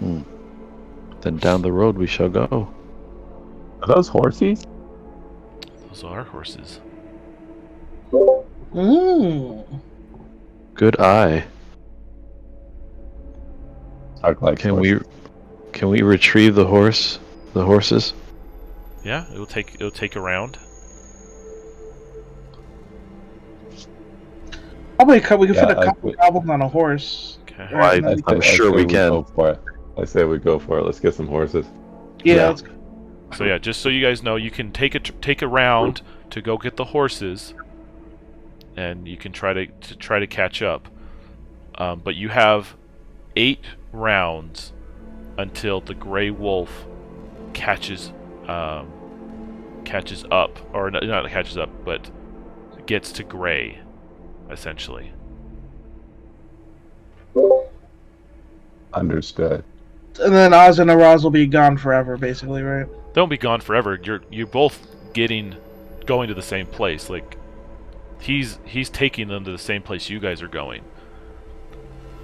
Then down the road we shall go. Are those horses? Those are horses. Good eye. Like Can we retrieve the horses? Yeah, it'll take a round. Probably we can fit a Yeah, couple goblins on a horse. Okay. Right. I'm sure we can. Go for it. I say we go for it. Let's get some horses. Yeah. Yeah. So yeah, just so you guys know, you can take a round to go get the horses, and you can try to catch up. But you have 8 rounds until the gray wolf catches up, or not catches up, but gets to gray, essentially. Understood. And then Oz and Araz will be gone forever, basically, right? They'll be gone forever. You're both going to the same place. Like he's taking them to the same place you guys are going.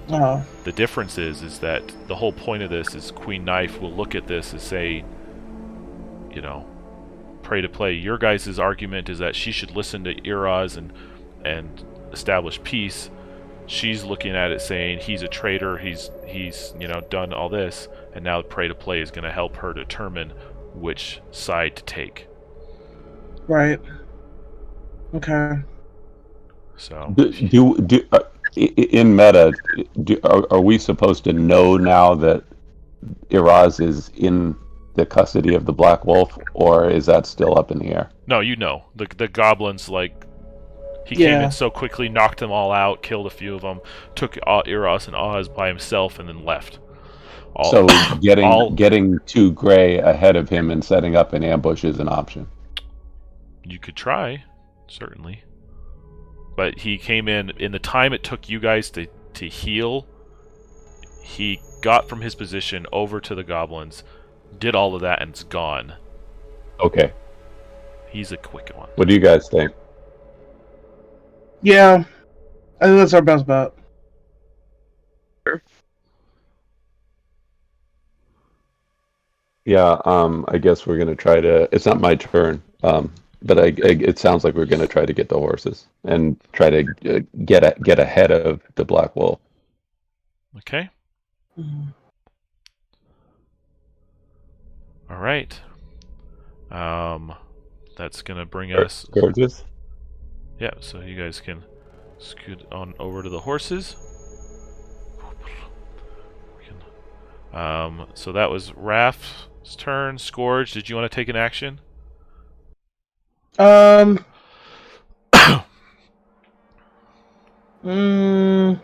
Oh. The difference is that the whole point of this is Queen Knife will look at this and say, you know, prey to play. Your guys' argument is that she should listen to Iraz and establish peace. She's looking at it saying he's a traitor, he's done all this, and now prey to play is going to help her determine which side to take. Right. Okay. So in meta, are we supposed to know now that Iraz is in the custody of the Black Wolf, or is that still up in the air? no, the goblins, like, he came in so quickly, knocked them all out, killed a few of them, took Iraz and Oz by himself, and then left. So getting to Gray ahead of him and setting up an ambush is an option. You could try, certainly. But he came in the time it took you guys to heal. He got from his position over to the goblins, did all of that, and it's gone. Okay. He's a quick one. What do you guys think? Yeah, I think that's our best bet. Sure. Yeah, I guess we're gonna try to. It's not my turn, but it sounds like we're gonna try to get the horses and try to get ahead of the Black Wolf. Okay. Mm-hmm. All right. That's gonna bring us. Gorgeous. Yeah, so you guys can scoot on over to the horses. So that was Raph's turn. Scourge, did you want to take an action? I Your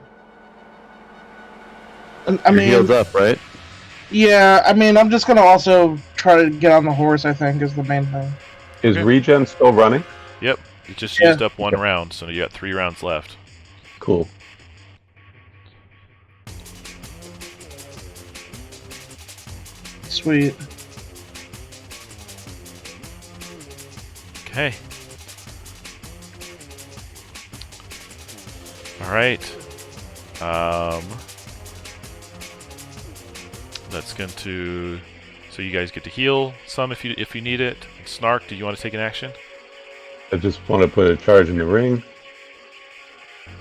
mean, heal's up, right? yeah. I mean, I'm just gonna also try to get on the horse. I think is the main thing. Is Okay. Regen still running? Yep, you just Yeah. used up one round, so you got 3 rounds left. Cool. Sweet. Okay. All right. That's going to. So you guys get to heal some if you need it. Snark, do you want to take an action? I just want to put a charge in the ring.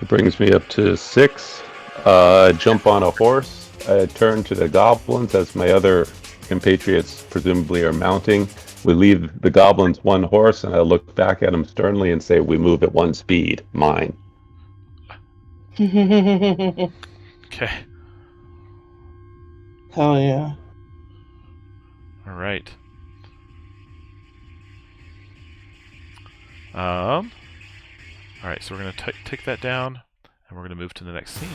It brings me up to 6. Jump on a horse. I turn to the goblins as my other compatriots presumably are mounting. We leave the goblins one horse, and I look back at them sternly and say, "We move at 1 speed. Mine." Okay. Hell yeah. All right. All right, so we're going to take that down, and we're going to move to the next scene.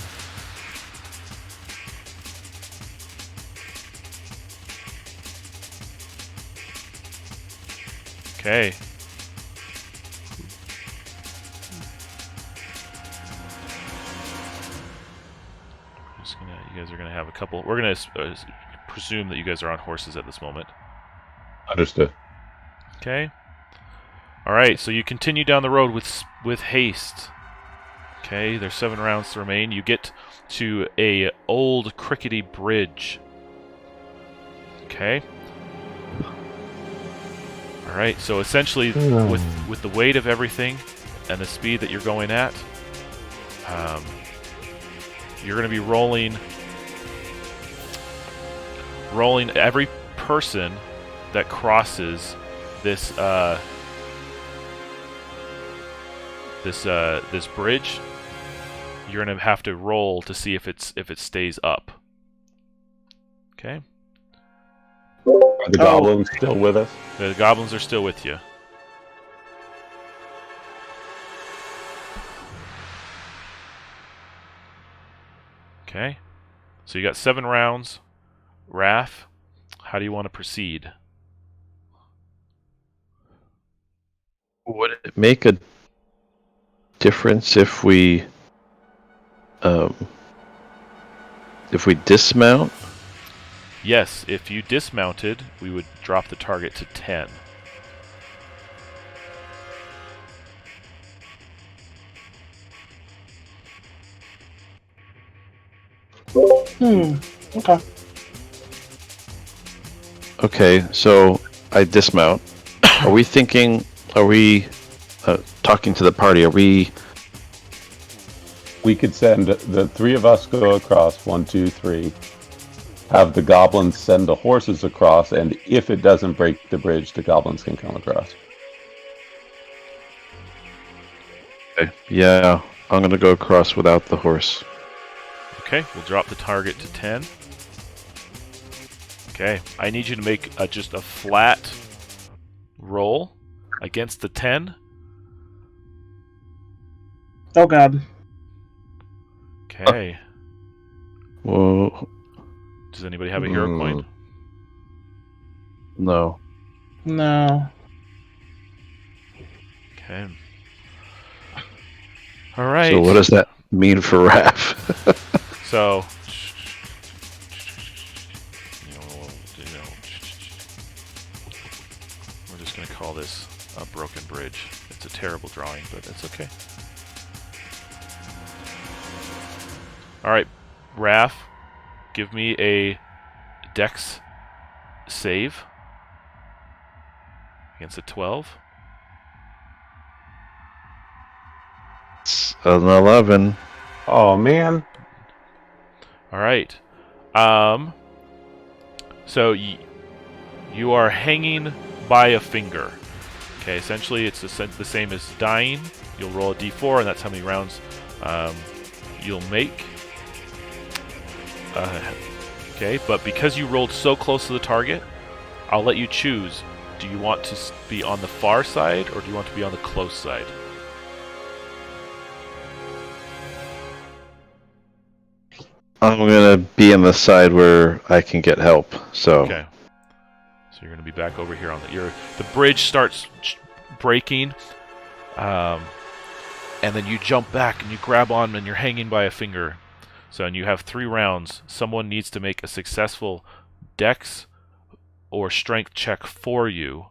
Okay. You guys are gonna have a couple. We're gonna presume that you guys are on horses at this moment. Understood. Okay. All right. So you continue down the road with haste. Okay. There's 7 rounds to remain. You get to a old crickety bridge. Okay. All right. So essentially, with the weight of everything and the speed that you're going at, you're going to be rolling every person that crosses this this bridge. You're going to have to roll to see if it stays up. Okay. Are the goblins still with us? The goblins are still with you. Okay. So you got 7 rounds. Raph, how do you want to proceed? Would it make a difference if we dismount? Yes, if you dismounted, we would drop the target to 10. Okay. Okay, so I dismount. Are we thinking? Are we talking to the party? Are we? We could send the three of us go across. 1, 2, 3. Have the goblins send the horses across, and if it doesn't break the bridge, the goblins can come across. Okay. Yeah, I'm gonna go across without the horse. Okay, we'll drop the target to 10. Okay, I need you to make just a flat roll against the 10. Oh god. Okay. Whoa. Does anybody have a hero point? No. No. Okay. All right. So what does that mean for Raph? So, we're just going to call this a broken bridge. It's a terrible drawing, but it's okay. All right, Raph, give me a Dex save against a 12. It's an 11. Oh man! All right. So you are hanging by a finger. Okay, essentially it's the same as dying. You'll roll a d4, and that's how many rounds you'll make. Okay, but because you rolled so close to the target, I'll let you choose. Do you want to be on the far side, or do you want to be on the close side? I'm gonna be on the side where I can get help. So. Okay. So you're going to be back over here on the bridge starts breaking, and then you jump back and you grab on, and you're hanging by a finger. So, and you have 3 rounds. Someone needs to make a successful Dex or Strength check for you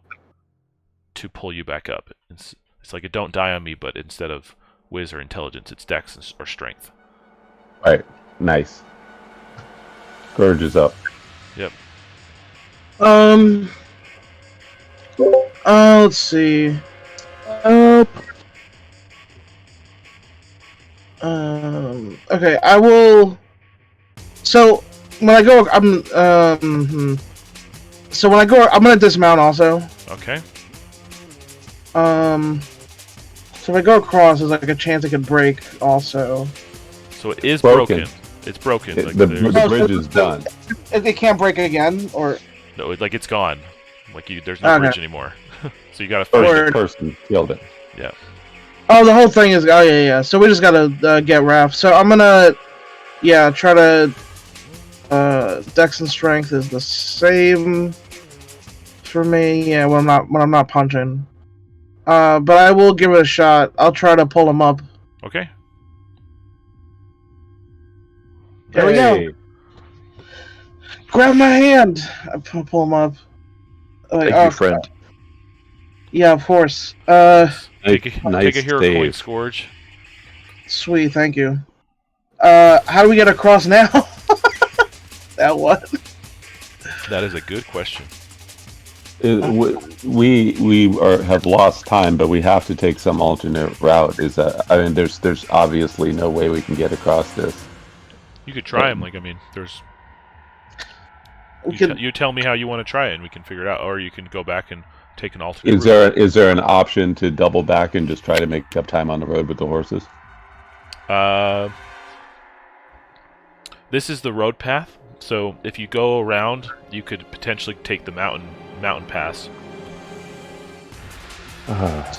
to pull you back up. It's like a don't die on me, but instead of Whiz or Intelligence, it's Dex or Strength. Alright, nice. Scourge is up. Yep. Let's see. Okay, I will. So when I go, So when I go, I'm gonna dismount also. Okay. So if I go across, there's like a chance it could break also. So it is broken. It's broken. The bridge is done. It can't break again, or No, it's gone. There's no bridge anymore. So you gotta find First person killed it. Yeah. oh, the whole thing is yeah. So we just gotta get Raph. So I'm gonna try to Dex and Strength is the same for me. Yeah, when I'm not punching. But I will give it a shot. I'll try to pull him up. Okay. There we go. Grab my hand. I pull him up. Thank you, friend. Yeah, of course. Take a hero point, Scourge. Sweet, thank you. How do we get across now? That what? That is a good question. We have lost time, but we have to take some alternate route. There's obviously no way we can get across this. You could try them. There's. You tell me how you want to try it, and we can figure it out. Or you can go back and take an alternate route. Is there an option to double back and just try to make up time on the road with the horses? This is the road path. So if you go around, you could potentially take the mountain pass.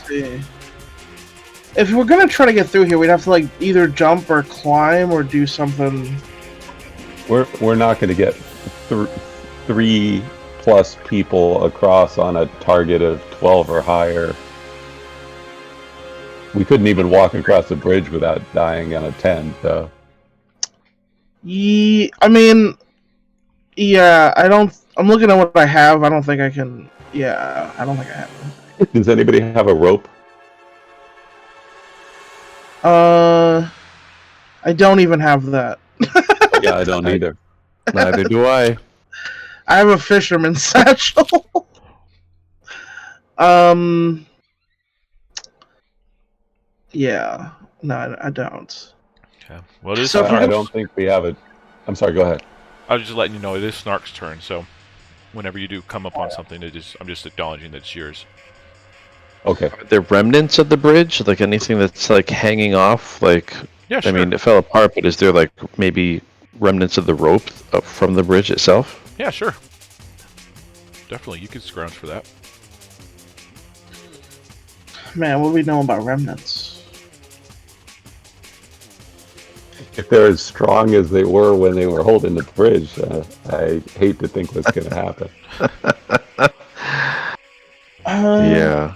See. If we're gonna try to get through here, we'd have to either jump or climb or do something. We're not going to get 3+ people across on a target of 12 or higher. We couldn't even walk across the bridge without dying on a 10. So. Yeah, I'm looking at what I have. I don't think I can. Yeah, I don't think I have it. Does anybody have a rope? I don't even have that. Yeah, I don't either. Neither do I. I have a fisherman's satchel. Yeah. No, I don't. Okay. Well, it is So I Snark's. don't think we have it. I'm sorry. Go ahead. I was just letting you know it is Snark's turn. So, whenever you do come upon something, I'm just acknowledging that it's yours. Okay. Are there remnants of the bridge? Like anything that's like hanging off? Like, Yeah, sure. I mean, it fell apart, but is there like maybe remnants of the rope up from the bridge itself? Yeah, sure. Definitely, you could scrounge for that. Man, what do we know about remnants? If they're as strong as they were when they were holding the bridge, I hate to think what's going to happen. Yeah.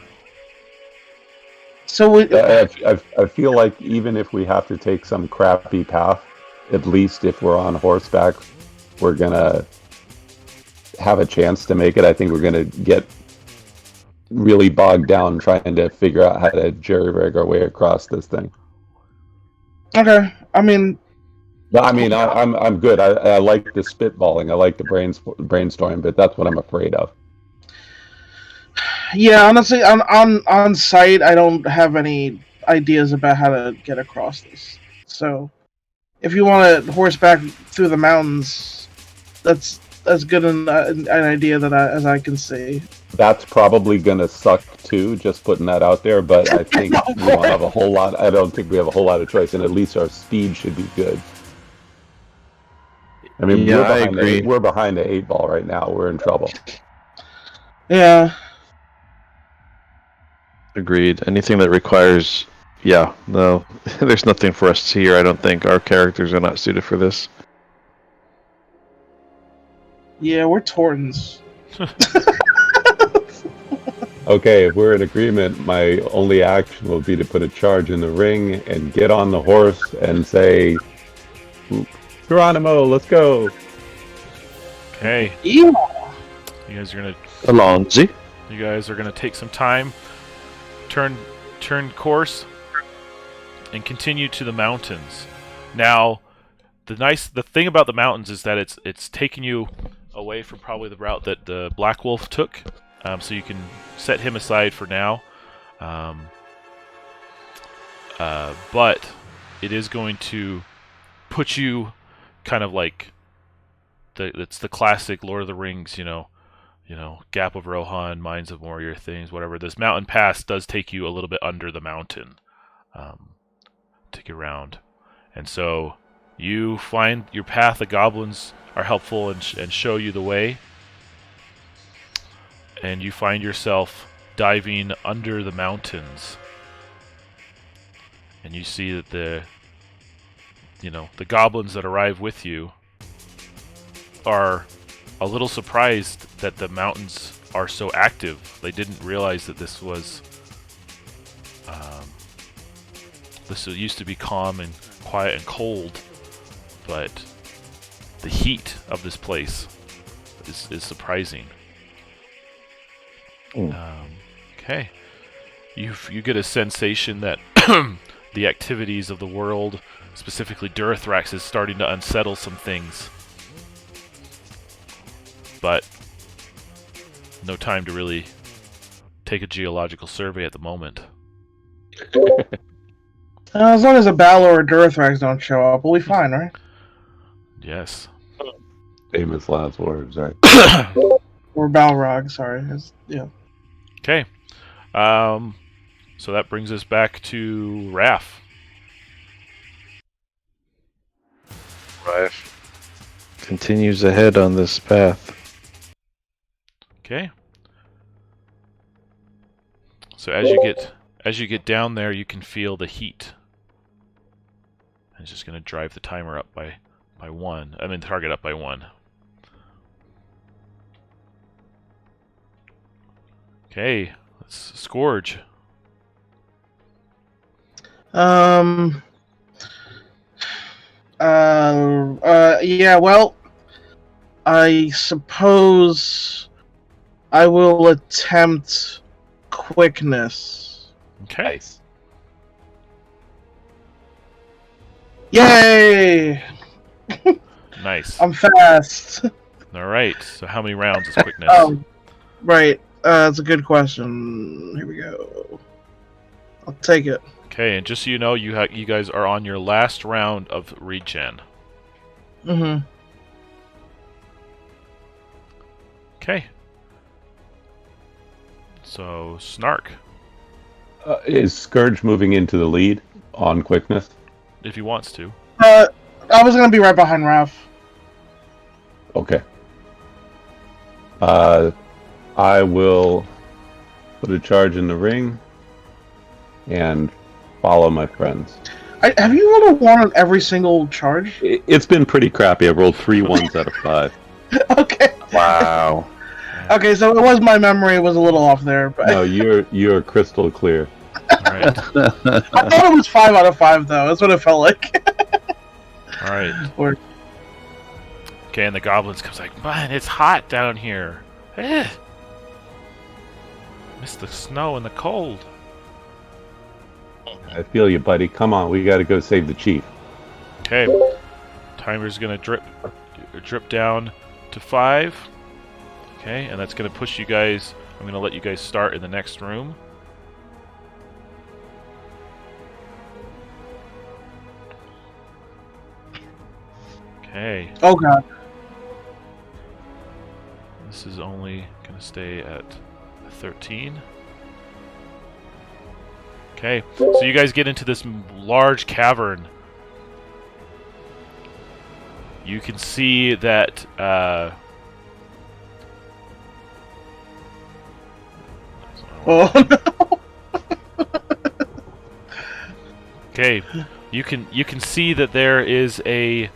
So we. I feel like even if we have to take some crappy path, at least if we're on horseback, we're going to have a chance to make it. I think we're going to get really bogged down trying to figure out how to jerry-rig our way across this thing. Okay. I mean, But I mean, I'm good. I like the spitballing. I like the brainstorming, but that's what I'm afraid of. yeah. Honestly, on site, I don't have any ideas about how to get across this. So, if you want to horseback through the mountains, that's good an idea that as I can see. That's probably gonna suck too. Just putting that out there, but I think we don't have a whole lot. I don't think we have a whole lot of choice, and at least our speed should be good. I mean, Yeah, I agree. we're behind the 8 ball right now. We're in trouble. Yeah. Agreed. Anything that requires, yeah, no, there's nothing for us here. I don't think our characters are not suited for this. Yeah, we're Tortons. Okay, if we're in agreement, my only action will be to put a charge in the ring and get on the horse and say, Geronimo, let's go. Okay, Yeah. you guys are gonna take some time, turn course, and continue to the mountains. Now, the thing about the mountains is that it's taking you away from probably the route that the Black Wolf took, so you can set him aside for now. But it is going to put you kind of like it's the classic Lord of the Rings, you know, Gap of Rohan, Mines of Moria things, whatever. This mountain pass does take you a little bit under the mountain, take you around, and so you find your path. The goblins are helpful and show you the way, and you find yourself diving under the mountains, and you see that the goblins that arrive with you are a little surprised that the mountains are so active. They didn't realize that this used to be calm and quiet and cold, but the heat of this place is surprising. Okay, you get a sensation that the activities of the world, specifically Durithrax, is starting to unsettle some things. But no time to really take a geological survey at the moment. As long as a Balor or Durithrax don't show up, we'll be fine, right? Yes. Famous last words, right? Or Balrog, sorry. Yeah. Okay. So that brings us back to Raph. Continues ahead on this path. Okay. So as you get down there, you can feel the heat. I'm just going to drive the timer up by 1. I mean, target up by 1. Okay, let's Scourge. Yeah, well, I suppose I will attempt quickness. Okay. Nice. Yay! Nice. I'm fast. All right. So how many rounds is quickness? Oh, right. That's a good question. Here we go. I'll take it. Okay, and just so you know, you guys are on your last round of regen. Mm-hmm. Okay. So, Snark, Is Scourge moving into the lead on quickness? if he wants to. I was gonna be right behind Raph. Okay. I will put a charge in the ring and follow my friends. Have you rolled a 1 on every single charge? It's been pretty crappy. I rolled 3 1s out of 5. Okay. Wow. Okay, so it was my memory was a little off there, but No, you're crystal clear. Alright. I thought it was 5 out of 5 though. That's what it felt like. Alright. Or- Okay, and the goblins comes like, man, it's hot down here. Eh. Miss the snow and the cold. I feel you, buddy. Come on, we got to go save the chief. Okay. Timer's gonna drip down to 5. Okay, and that's gonna push you guys. I'm gonna let you guys start in the next room. Okay. Oh god. This is only gonna stay at 13. Okay, so you guys get into this large cavern. You can see that Oh no. okay, you can see that there is a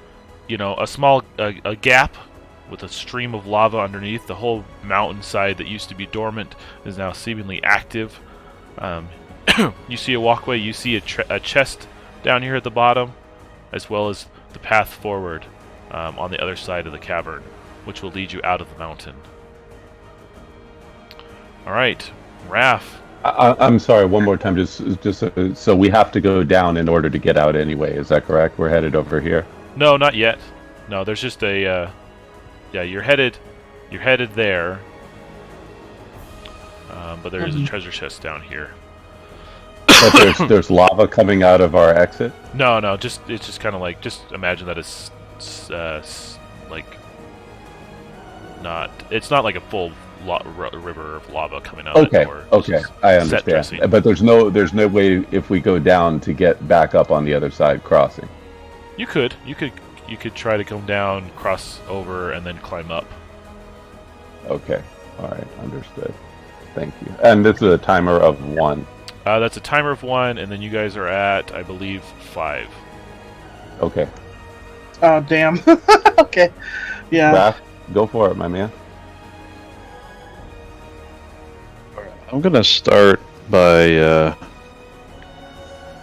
small gap with a stream of lava underneath. The whole mountainside that used to be dormant is now seemingly active. You see a walkway, you see a chest down here at the bottom, as well as the path forward on the other side of the cavern, which will lead you out of the mountain. Alright, Raph. I'm sorry, one more time. Just so we have to go down in order to get out anyway. Is that correct? We're headed over here. No, not yet. No, there's just a... yeah, you're headed there. But there is a treasure chest down here. But there's lava coming out of our exit? No, it's just kind of like, just imagine that it's like it's not like a full river of lava coming out of the door. Okay, I understand. But there's no way if we go down to get back up on the other side crossing. You could try to come down, cross over, and then climb up. Okay, all right, understood. Thank you. And this is a timer of 1. That's a timer of 1, and then you guys are at, I believe, 5. Okay. Oh damn. Okay. Yeah. Raph, go for it, my man. I'm gonna start by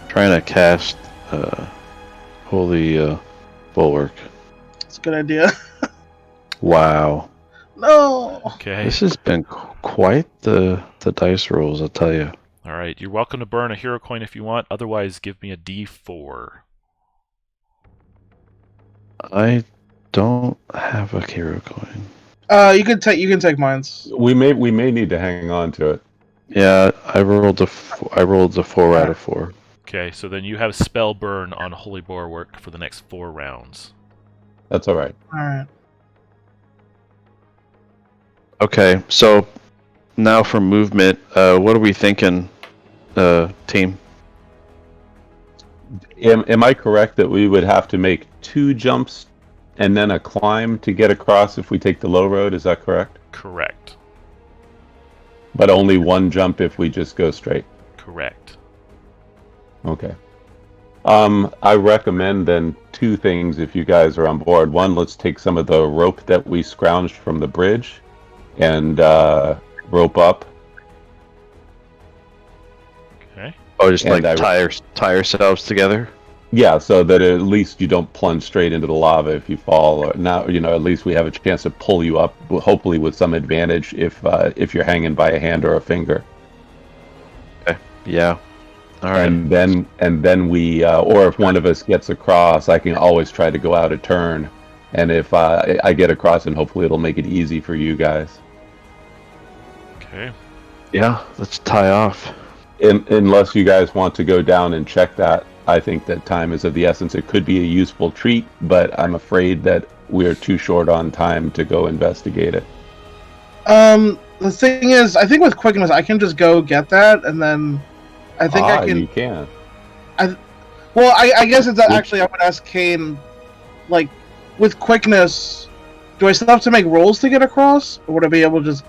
trying to cast Holy Bulwark. That's a good idea. Wow. No. Okay. This has been quite the dice rolls, I'll tell you. All right. You're welcome to burn a hero coin if you want. Otherwise, give me a D4. I don't have a hero coin. You can take mine. We may need to hang on to it. Yeah, I rolled a 4 out of 4. Okay, so then you have spell burn on Holy Bulwark for the next 4 rounds. That's all right. All right. Okay, so now for movement, what are we thinking, team? Am I correct that we would have to make 2 jumps and then a climb to get across if we take the low road? Is that correct? Correct. But only 1 jump if we just go straight? Correct. Okay. I recommend then 2 things if you guys are on board. 1, let's take some of the rope that we scrounged from the bridge and rope up. Okay. Oh, just And like tie ourselves together? Yeah, so that at least you don't plunge straight into the lava if you fall. Or now, at least we have a chance to pull you up, hopefully with some advantage if you're hanging by a hand or a finger. Okay. Yeah. All right. And then we, or if one of us gets across, I can always try to go out a turn. And if I get across, and hopefully it'll make it easy for you guys. Okay. Yeah, let's tie off. Unless you guys want to go down and check that, I think that time is of the essence. It could be a useful treat, but I'm afraid that we're too short on time to go investigate it. The thing is, I think with quickness, I can just go get that, and then I think I can. You can. Well, I guess it's actually I would ask Kane, like, with quickness, do I still have to make rolls to get across, or would I be able to just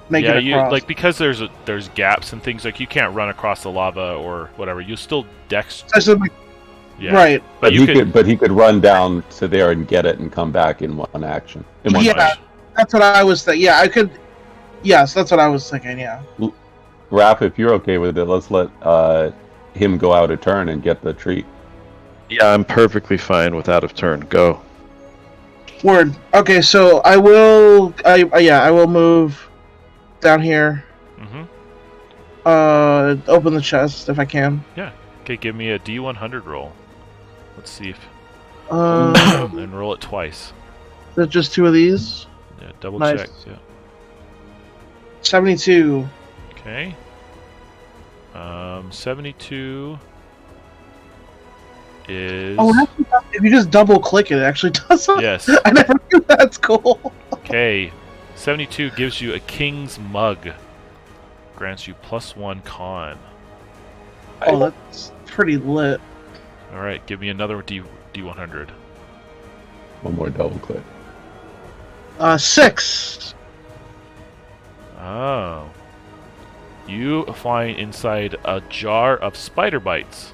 make it across? Like, because there's gaps and things, like you can't run across the lava or whatever. You still dex. Yeah. Right. But he could run down to there and get it and come back in one action. Yeah, that's what I was thinking. Yeah, I could. Yes, that's what I was thinking. Yeah. Raph, if you're okay with it, let's let him go out of turn and get the treat. Yeah, I'm perfectly fine with out of turn. Go. Word. Okay, so I will. I will move down here. Mm-hmm. Open the chest if I can. Yeah. Okay, give me a D100 roll. Let's see if. And roll it twice. There's just 2 of these. Yeah, double Nice. check. Yeah. 72. Okay. 72 is. Oh, actually, if you just double click it, it actually does it. Yes. I never knew that's cool. Okay. 72 gives you a king's mug. Grants you +1 con. Oh, that's pretty lit. Alright, give me another D100. One more double click. 6. Oh. You find inside a jar of spider bites.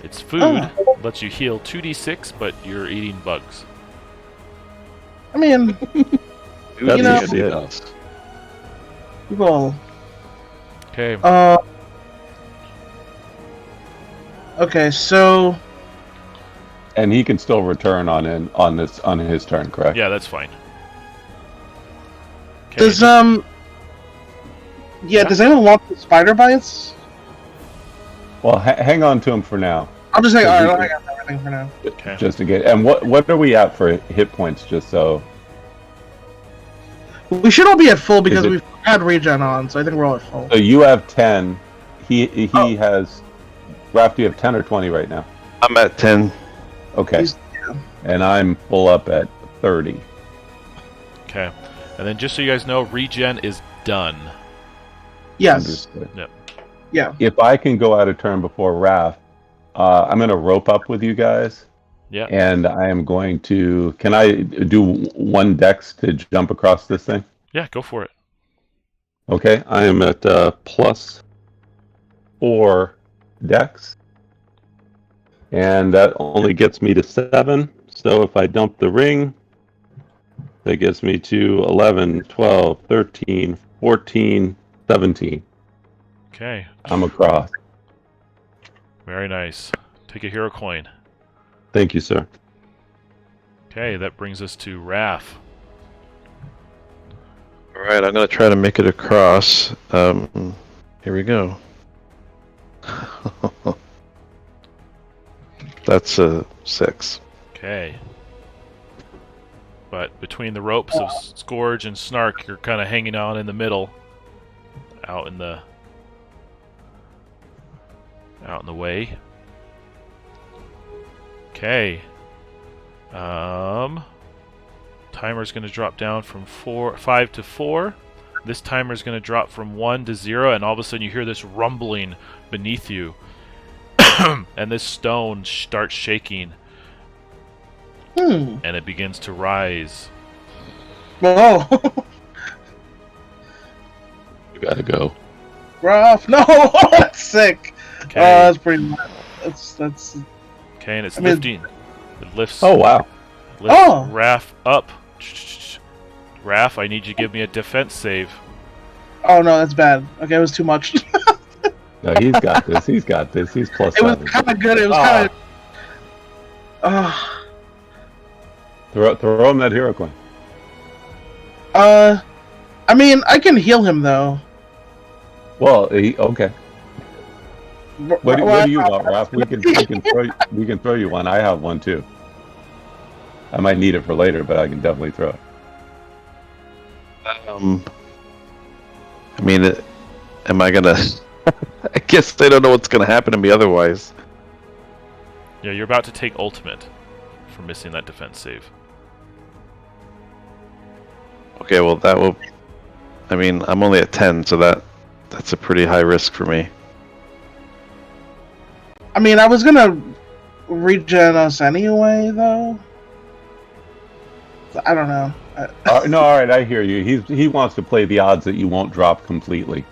It's food, lets you heal 2d6, but you're eating bugs. I mean, That's know- easy enough. well, Okay. okay, so And he can still return on his turn, correct? Yeah, that's fine. Okay. does does anyone want the spider bites? Well, hang on to him for now, I'll just say, Does he- alright, I got everything for now. Okay. just to get. And what are we at for hit points? Just so. We should all be at full because it- we've had regen on, so I think we're all at full. So you have 10. He has. Raph, do you have 10 or 20 right now? I'm at 10. Okay. He's- And I'm full up at 30. Okay. And then just so you guys know, regen is done. Yes. Understood. Yep. Yeah. If I can go out of turn before Raph, I'm going to rope up with you guys. Yeah. And I am going to. Can I do one dex to jump across this thing? Yeah, go for it. Okay. I am at +4 dex. And that only gets me to 7. So if I dump the ring, that gets me to 11, 12, 13, 14, 17. Okay. I'm across. Very nice. Take a hero coin. Thank you, sir. Okay, that brings us to Raph. Alright, I'm going to try to make it across. Here we go. That's a 6. Okay. But between the ropes of Scourge and Snark, you're kind of hanging on in the middle. Out in the way. Okay. Timer's going to drop down from 5 to 4. This timer's going to drop from 1 to 0, and all of a sudden you hear this rumbling beneath you. And this stone starts shaking, and it begins to rise. Whoa. You gotta go. Rough. No, that's sick. Okay. That's pretty. That's. Okay, and it's I mean- lifting. It lifts. Oh, wow. Lifts Oh! Raph up. Raph, I need you to give me a defense save. Oh no, that's bad. Okay, it was too much. No, he's got this. He's got this. He's +7. It was kind of good. It was kind of. Throw him that hero coin. I mean, I can heal him though. Well, okay. What do you want, Ralph? We can throw you one. I have one too. I might need it for later, but I can definitely throw it. I mean, am I gonna? I guess they don't know what's gonna happen to me otherwise. Yeah, you're about to take ultimate for missing that defense save. Okay, well that will. I mean, I'm only at 10, so that's a pretty high risk for me. I mean, I was gonna regen us anyway, though. I don't know. No, all right, I hear you. He wants to play the odds that you won't drop completely.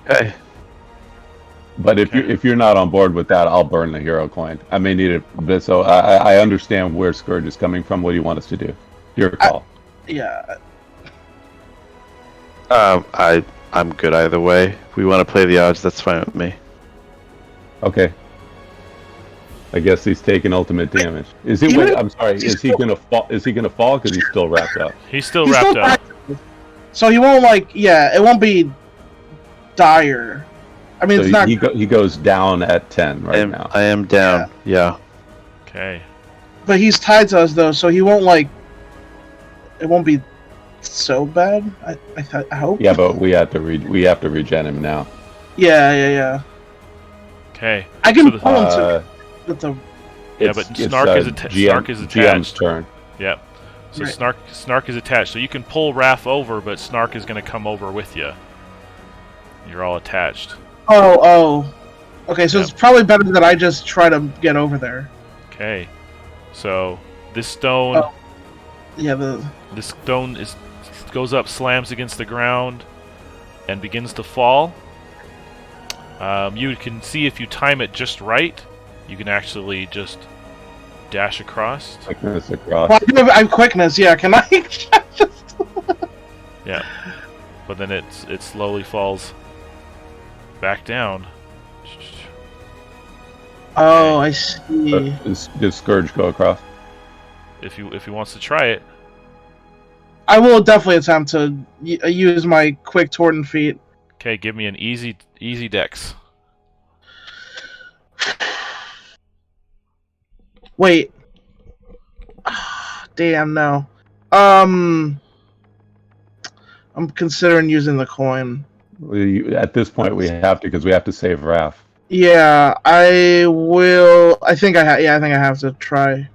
Okay. But if you're not on board with that, I'll burn the hero coin. I may need it, but so I understand where Scourge is coming from. What do you want us to do? Your call. Yeah. I'm good either way. If we want to play the odds, that's fine with me. Okay. I guess he's taking ultimate damage. Is he? Wait, I'm sorry. Is he gonna fall? Is he gonna fall because he's still wrapped up? He's still wrapped up. So he won't it won't be dire. I mean, So it's not. he goes down at 10 now. I am down. Yeah. Okay. But he's tied to us though, so he won't it won't be so bad. I hope. Yeah, but we have to regen him now. Yeah. Okay. I can So pull him to. Yeah, but Snark is Snark is GM's attached. turn. Yep. So Right. Snark is attached. So you can pull Raph over, but Snark is going to come over with you. You're all attached. Oh. Okay, so Yep. it's probably better that I just try to get over there. Okay. So this stone, Yeah, this stone goes up, slams against the ground, and begins to fall. You can see if you time it just right, you can actually just dash across. Quickness across. Well, I have quickness. Yeah, can I just? Yeah. But then it slowly falls back down. Oh, I see. Does Scourge go across? If he wants to try it. I will definitely attempt to use my quick Torton feat. Okay, give me an easy dex. Wait. Damn, no. I'm considering using the coin. At this point, we have to because we have to save Raph. Yeah, I will. I think I have to try.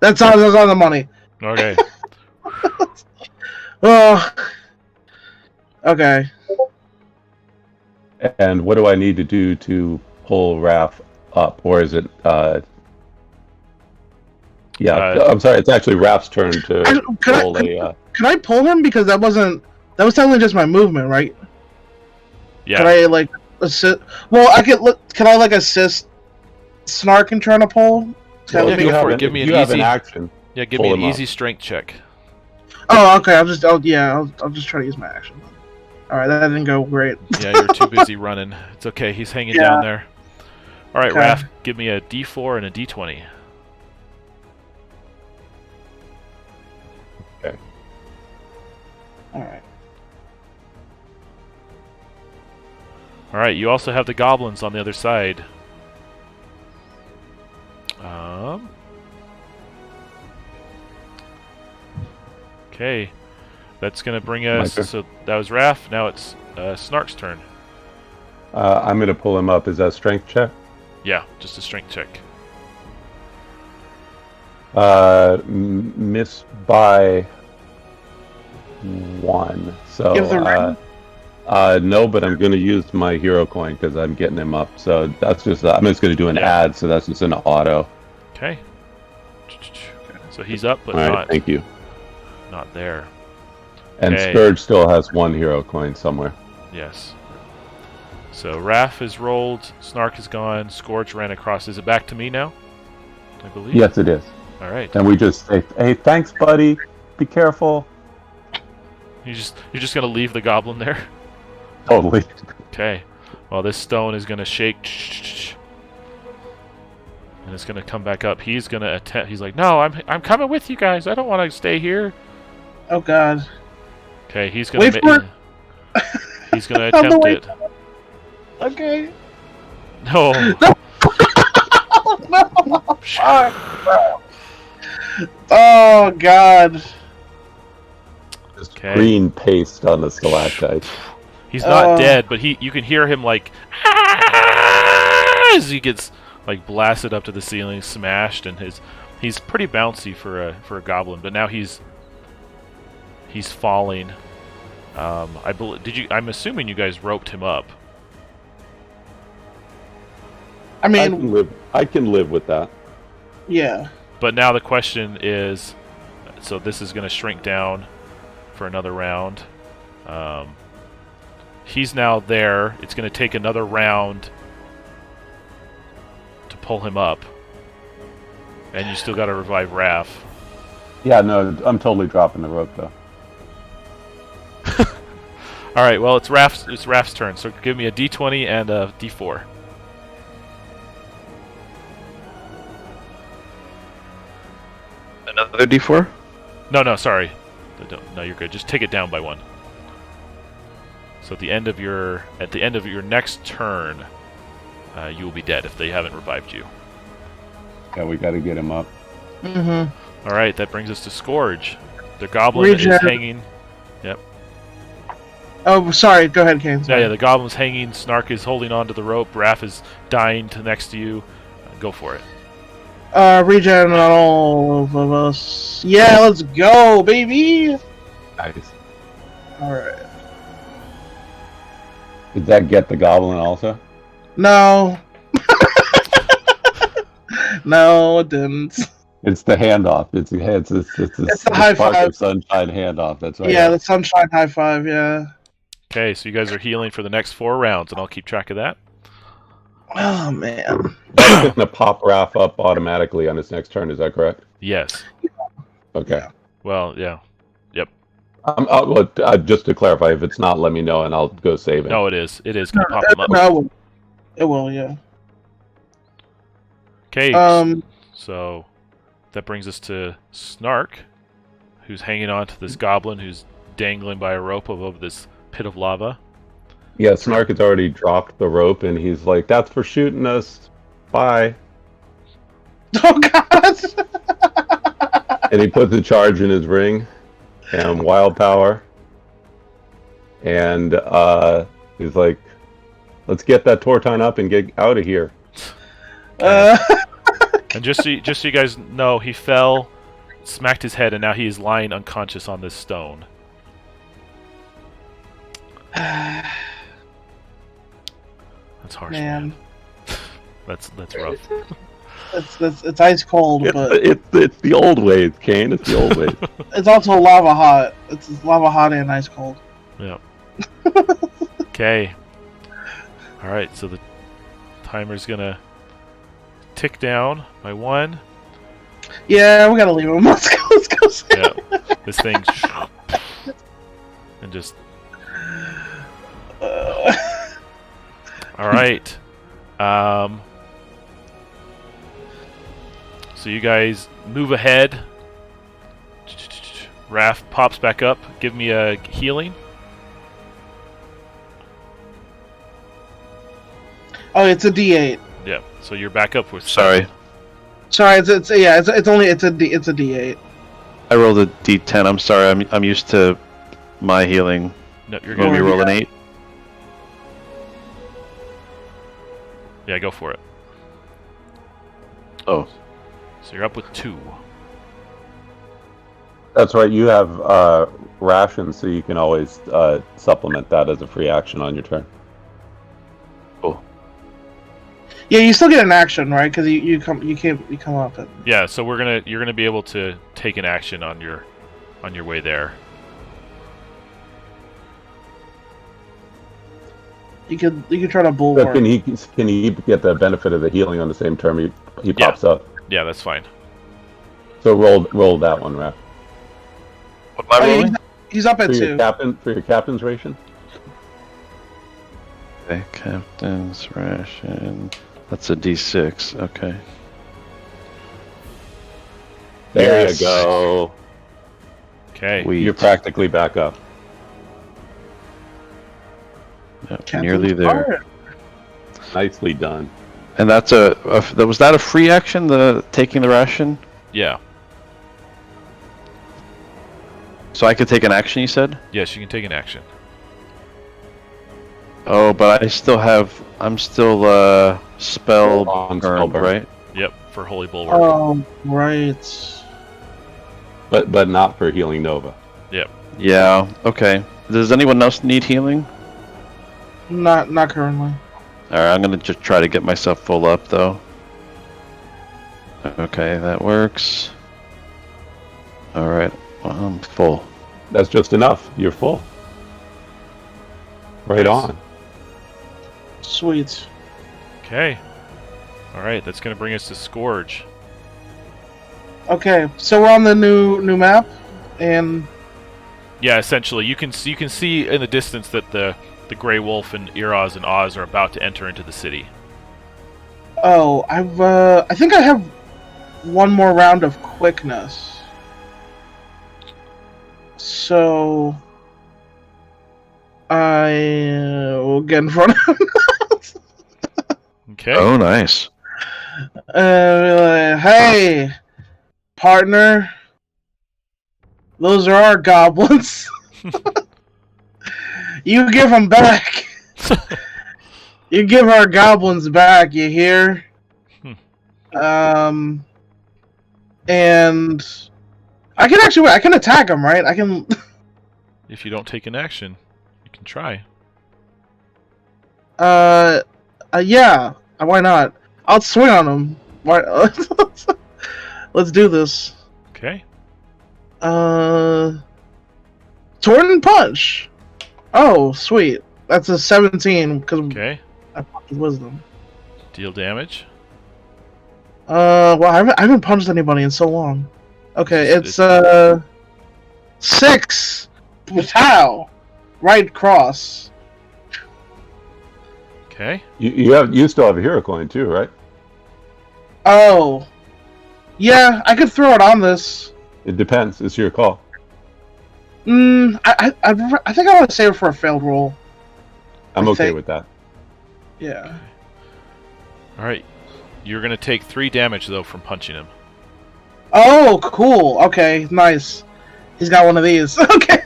That's on the money. Okay. Oh. Okay. And what do I need to do to pull Raph up, or is it? I'm sorry. It's actually Raph's turn to roll a. Can I pull him because that was technically just my movement, right? Yeah. Can I assist? Well, can I assist Snark in trying to pull? Well, if you have give me an have an easy action. Yeah, give pull me an him easy up. strength check. Oh, okay. I'll just try to use my action. All right, that didn't go great. Yeah, you're too busy running. It's okay. He's hanging down there. All right, Okay. Raph, give me a D4 and a D20. Okay. All right. All right. You also have the goblins on the other side. Okay, that's gonna bring us. So that was Raph. Now it's Snark's turn. I'm going to pull him up. Is that strength check? Yeah, just a strength check. Miss by 1. So Give the ring. no, but I'm going to use my hero coin because I'm getting him up. So that's just I'm just going to do an ad. So that's just an auto. Okay. So he's up, but All right, not thank you. not there. And Okay. Scourge still has 1 hero coin somewhere. Yes. So Raph is rolled. Snark is gone. Scourge ran across. Is it back to me now? I believe. Yes, it is. All right. And we just say, "Hey, thanks, buddy. Be careful." You're just gonna leave the goblin there. Totally. Okay. Well, this stone is gonna shake, and it's gonna come back up. He's gonna attempt. He's like, "No, I'm coming with you guys. I don't want to stay here." Oh God. Okay. He's gonna. Wait for it. He's gonna On the attempt way. it. Okay. No. Oh God. Just green paste on the stalactite. He's not dead, but you can hear him like as he gets like blasted up to the ceiling, smashed, and he's pretty bouncy for a goblin. But now he's falling. I'm assuming you guys roped him up. I mean, I can live with that. Yeah. But now the question is, so this is going to shrink down for another round. He's now there. It's going to take another round to pull him up. And you still got to revive Raph. Yeah, no, I'm totally dropping the rope, though. Alright, well, it's Raph's turn, so give me a d20 and a d4. Another d4? No, sorry. No, you're good. Just take it down by one. So at the end of your next turn, you will be dead if they haven't revived you. Yeah, we got to get him up. Mm-hmm. All right, that brings us to Scourge. The goblin is hanging. Yep. Oh, sorry. Go ahead, Kane. Yeah, the goblin's hanging. Snark is holding onto the rope. Raph is dying next to you. Go for it. Regen on all of us. Yeah, let's go, baby. Nice. All right. Did that get the goblin also? No. No, it didn't. It's the handoff. It's the high Spark five. of Sunshine handoff. That's right. Yeah, the sunshine high five. Yeah. Okay, so you guys are healing for the next 4 rounds, and I'll keep track of that. Oh man. That's going to pop Raph up automatically on his next turn. Is that correct? Yes. Okay. Well, yeah. Yep. Just to clarify, if it's not, let me know, and I'll go save it. No, it is. It is going to pop them up. No, it will. Yeah. Okay. So that brings us to Snark, who's hanging on to this goblin who's dangling by a rope above this pit of lava. Yeah, Snark has already dropped the rope, and he's like, "That's for shooting us. Bye." Oh God. And he puts a charge in his ring, and wild power, and he's like, "Let's get that Torton up and get out of here." And just so you guys know, he fell, smacked his head, and now he is lying unconscious on this stone. That's harsh, man. That's rough. It's ice cold, but It's the old ways, Kane. It's the old ways. it's also lava hot. It's lava hot and ice cold. Yeah. Okay. All right. So the timer's gonna tick down by 1. Yeah, we gotta leave him. Let's go. Yeah. This thing and just. All right. So you guys move ahead. Raph pops back up. Give me a healing. Oh, it's a D8. Yeah. So you're back up with. Sorry. Sorry, it's a D8. I rolled a d10. I'm sorry. I'm used to my healing. No, you're You want me good. to roll an 8? Yeah, go for it. Oh. So you're up with 2. That's right. You have rations, so you can always supplement that as a free action on your turn. Cool. Yeah, you still get an action, right? Because you come up. Yeah. So you're gonna be able to take an action on your way there. You could try to So bulwark. can he get the benefit of the healing on the same turn he pops up? Yeah, that's fine. So roll that one, Raph. What am I rolling? He's up at For 2. your captain's ration. Okay, captain's ration. That's a d6. Okay. There Yes. you go. Okay. You're practically back up. Yep, nearly there. Nicely done. And that's was that a free action? The taking the ration? Yeah. So I could take an action, you said? Yes, you can take an action. Oh, but I'm still spell On burned, spellburn. right? Yep, for Holy Bulwark. Oh, right. But not for healing Nova. Yep. Yeah, okay. Does anyone else need healing? Not currently. Alright, I'm gonna just try to get myself full up, though. Okay, that works. Alright, well, I'm full. That's just enough. You're full. Right Nice. on. Sweet. Okay. All right, that's going to bring us to Scourge. Okay, so we're on the new map, and Yeah, essentially, you can see in the distance that the Grey Wolf and Iraz and Oz are about to enter into the city. oh, I think I have one more round of quickness. So I will get in front of him. Okay. Oh, nice. Hey, partner. Those are our goblins. You give them back. You give our goblins back, you hear? And I can attack them, right? I can. If you don't take an action, you can try. Yeah. Why not? I'll swing on them. Why? Let's do this. Okay. Torn punch. Oh, sweet. That's a 17 because Okay. I punched with wisdom. Deal damage. Well, I haven't punched anybody in so long. Okay, it's 6. Pow! Right cross. Okay. You still have a hero coin too, right? Oh. Yeah, I could throw it on this. It depends. It's your call. I think I want to save it for a failed roll. I'm I okay think- with that. Yeah. All right. You're going to take 3 damage, though, from punching him. Oh, cool. Okay, nice. He's got one of these. Okay.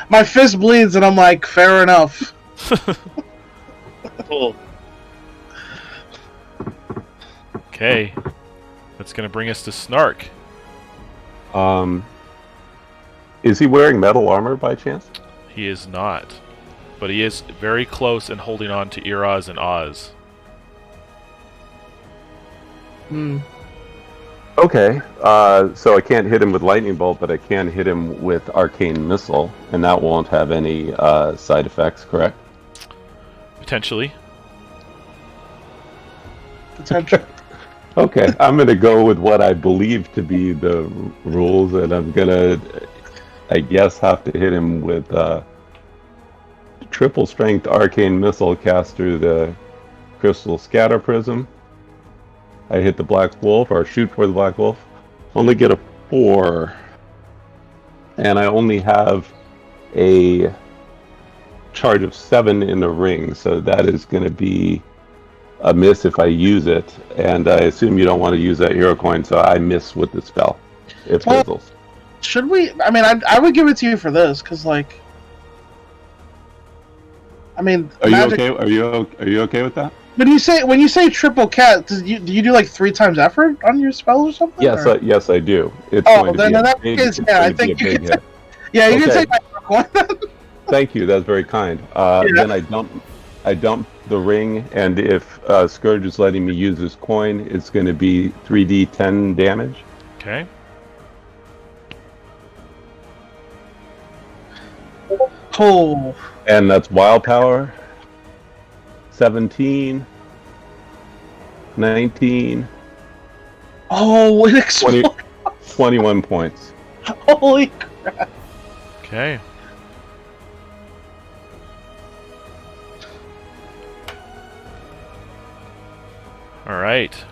My fist bleeds, and I'm like, fair enough. Cool. Okay. That's going to bring us to Snark. Is he wearing metal armor by chance? He is not. But he is very close and holding on to Iraz and Oz. Okay. So I can't hit him with lightning bolt, but I can hit him with arcane missile, and that won't have any side effects, correct? Potentially. Potential. Okay, I'm gonna go with what I believe to be the rules, and I'm gonna, I guess, have to hit him with triple strength arcane missile cast through the crystal scatter prism. I hit the black wolf, or shoot for the black wolf. Only get a 4, and I only have a charge of 7 in the ring, so that is going to be a miss if I use it. And I assume you don't want to use that hero coin, so I miss with the spell. It Well- fizzles. Should we? I mean, I would give it to you for this, because, like... I mean, Are magic... you okay? Are you okay with that? When you say triple cat, do you do like 3 times effort on your spell or something? Yes, or? yes, I do. It's Oh, going to then be in a that big, case, it's yeah, I going to be think a you big can hit. Yeah, you can Okay. take my coin. Thank you. That's very kind. Then I dump the ring, and if Scourge is letting me use his coin, it's going to be 3d10 damage. Okay. Oh, And that's wild power. 17, 19, oh, it explodes! 21 points. Holy crap! Okay. Alright.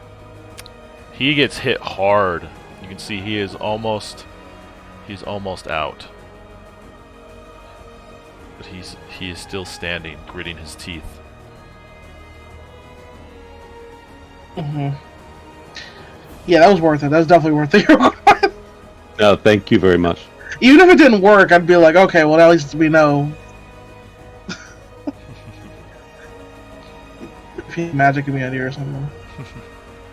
He gets hit hard. You can see he's almost out. But he is still standing, gritting his teeth. Yeah, that was worth it. That was definitely worth it. No, thank you very much. Even if it didn't work, I'd be like, okay, well, at least we know. If he's magicking me out here or something.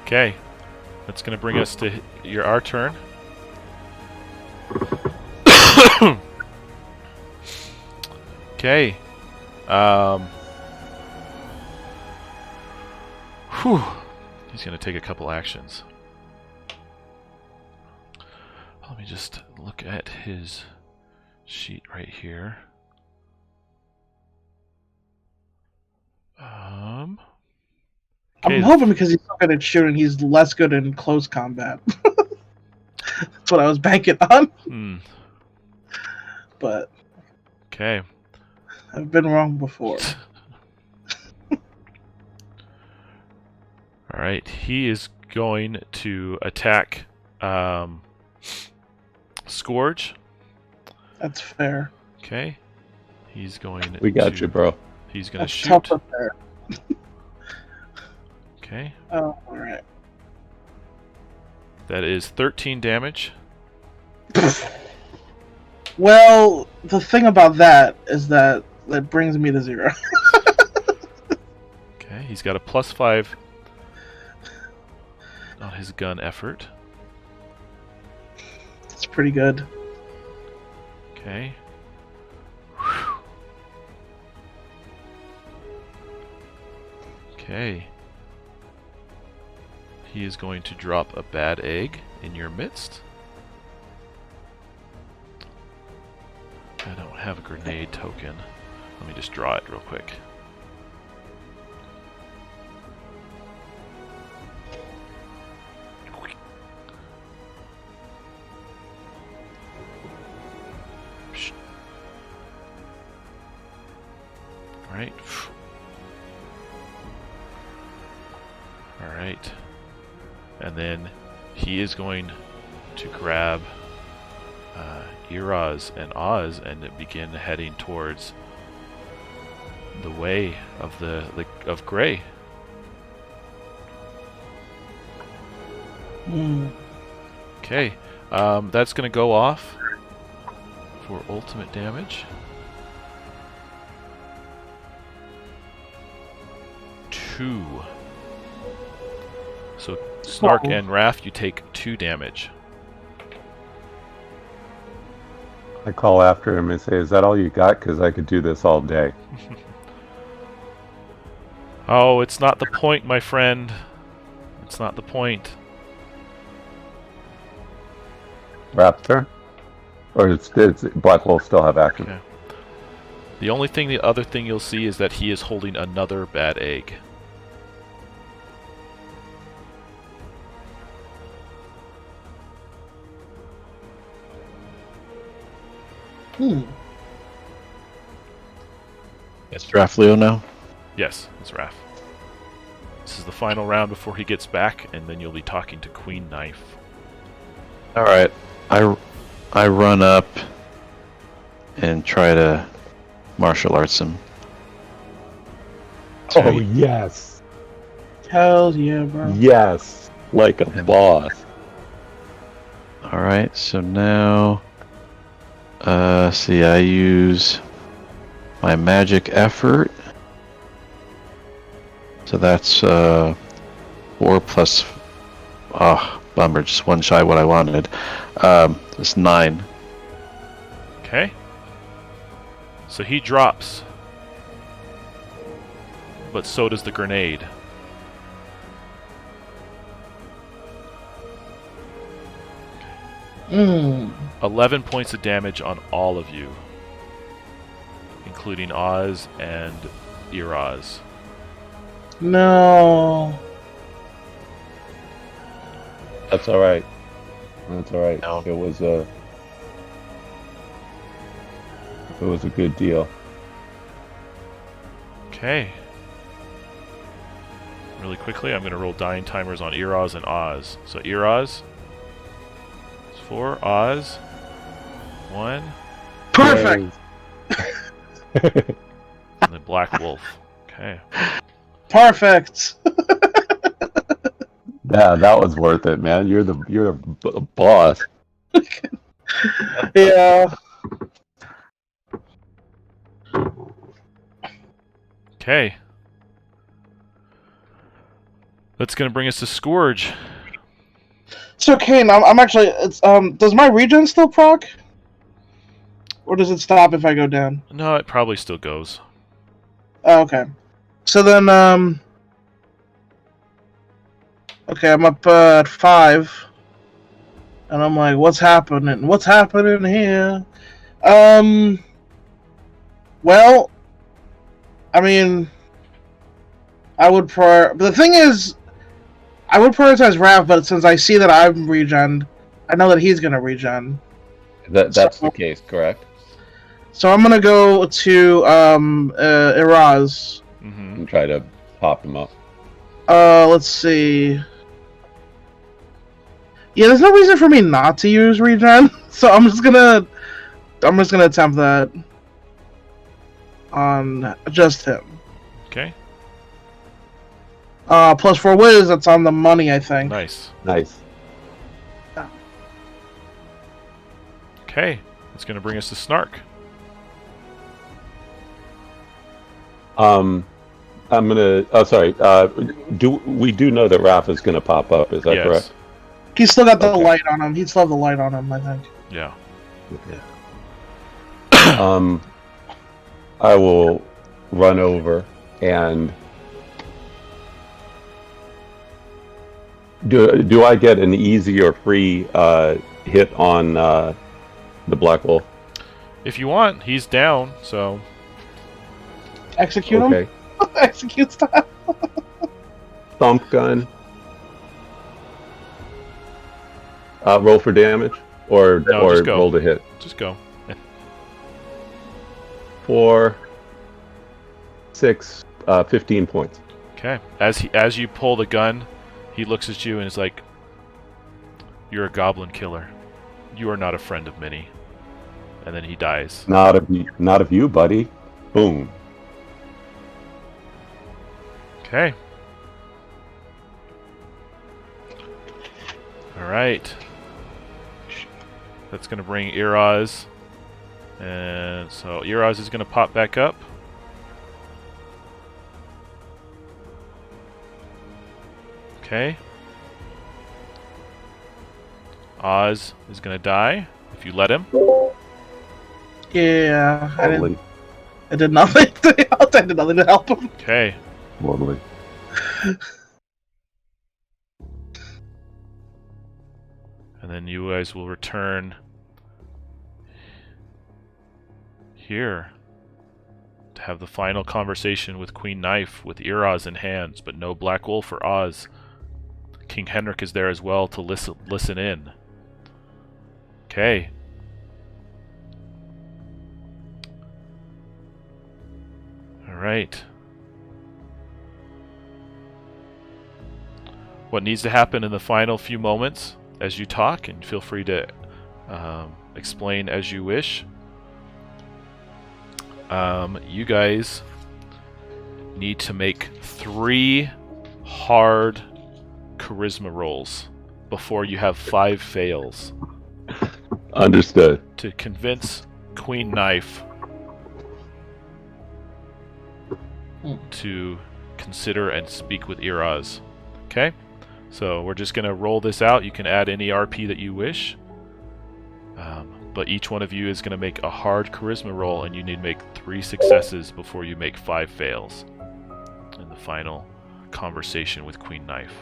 Okay, that's gonna bring us to our turn. Okay. Whew. He's gonna take a couple actions. Let me just look at his sheet right here. I'm Okay. hoping because he's so good at shooting, he's less good in close combat. That's what I was banking on. But Okay. I've been wrong before. All right. He is going to attack Scourge. That's fair. Okay. He's going. We got you, bro. He's going to That's shoot. tough up there. Okay. Oh, alright. That is 13 damage. Well, the thing about that is that brings me to 0. Okay. He's got a +5 on his gun effort. It's pretty good. Okay. Okay. He is going to drop a bad egg in your midst. I don't have a grenade token. Let me just draw it real quick. Alright. Alright. And then he is going to grab Iraz and Oz and begin heading towards the way of of Gray. Okay, that's going to go off for ultimate damage. 2. So Snark and Raph, you take 2 damage. I call after him and say, "Is that all you got? Because I could do this all day." Oh, it's not the point, my friend. It's not the point. Raptor, or it's Black Wolf still have action. Okay. The other thing you'll see is that he is holding another bad egg. It's Rafleo now. Yes, it's Raph. This is the final round before he gets back, and then you'll be talking to Queen Knife. All right, I run up and try to martial arts him. Oh yes, Hell yeah, bro. yes, like a boss. All right, so now, see, I use my magic effort. So that's 4 plus. Bummer, just one shy what I wanted. It's 9. Okay. So he drops. But so does the grenade. Mm. 11 points of damage on all of you, including Oz and Iraz. No. That's all right. That's all right. No. It was a good deal. Okay. Really quickly, I'm going to roll dying timers on Iraz and Oz. So Iraz, it's 4. Oz, 1. Perfect. And then Black Wolf. Okay. Perfect. Yeah, that was worth it, man. You're the boss. Yeah. Okay. That's gonna bring us to Scourge. So Kane, I'm actually. It's Does my regen still proc, or does it stop if I go down? No, it probably still goes. Oh, okay. So then Okay, I'm up at 5, and I'm like, what's happening? What's happening here? Well, I mean, but the thing is, I would prioritize Rav, but since I see that I'm regen, I know that he's gonna regen. That's the case, correct? So I'm gonna go to Iraz. Mm-hmm. And try to pop him up. Let's see. Yeah, there's no reason for me not to use regen, so I'm just gonna attempt that on just him. Okay. Plus 4 whiz, that's on the money, I think. Nice. Nice. Okay. That's gonna bring us to Snark. I'm gonna. Oh, sorry. We do know that Raph is gonna pop up? Is that Yes. correct? He's still got the Okay. light on him. He'd still have the light on him, I think. Yeah. I will run over and do I get an easy or free hit on the Black Wolf? If you want, he's down. So Execute Okay. him? Execute style. Thump gun. Roll for damage or No, just go. roll to hit. just go. 4, 6, 15 points. Okay. As you pull the gun, he looks at you and is like, "You're a goblin killer. You are not a friend of many." And then he dies. Not of you, buddy. Boom. Okay. All right. That's going to bring Iraz. And so Iraz is going to pop back up. Okay. Oz is going to die if you let him. Yeah, Totally. I did nothing. I did nothing to help him. Okay. Totally. And then you guys will return here to have the final conversation with Queen Knife with Iraz in hands, but no Black Wolf or Oz. King Henrik is there as well to listen in. Okay. All right. What needs to happen in the final few moments as you talk, and feel free to explain as you wish. You guys need to make 3 hard charisma rolls before you have 5 fails Understood. to convince Queen Knife to consider and speak with Iraz. Okay? So we're just going to roll this out. You can add any RP that you wish. But each one of you is going to make a hard charisma roll, and you need to make 3 successes before you make 5 fails in the final conversation with Queen Knife.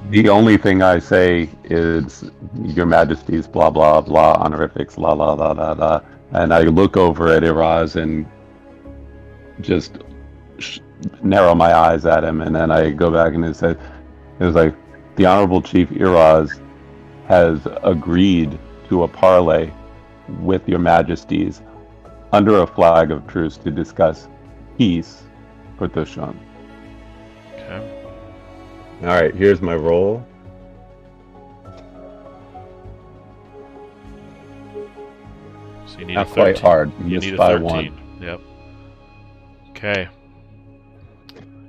The only thing I say is, Your Majesty's blah blah blah honorifics la la la la la, and I look over at Iraz and just narrow my eyes at him, and then I go back and it was like, the Honorable Chief Iraz has agreed to a parley with Your Majesties under a flag of truce to discuss peace for Tushon. Okay. All right, here's my roll. So you need Not a 13. quite hard. You Missed need a by 13. 1. Yep. Okay.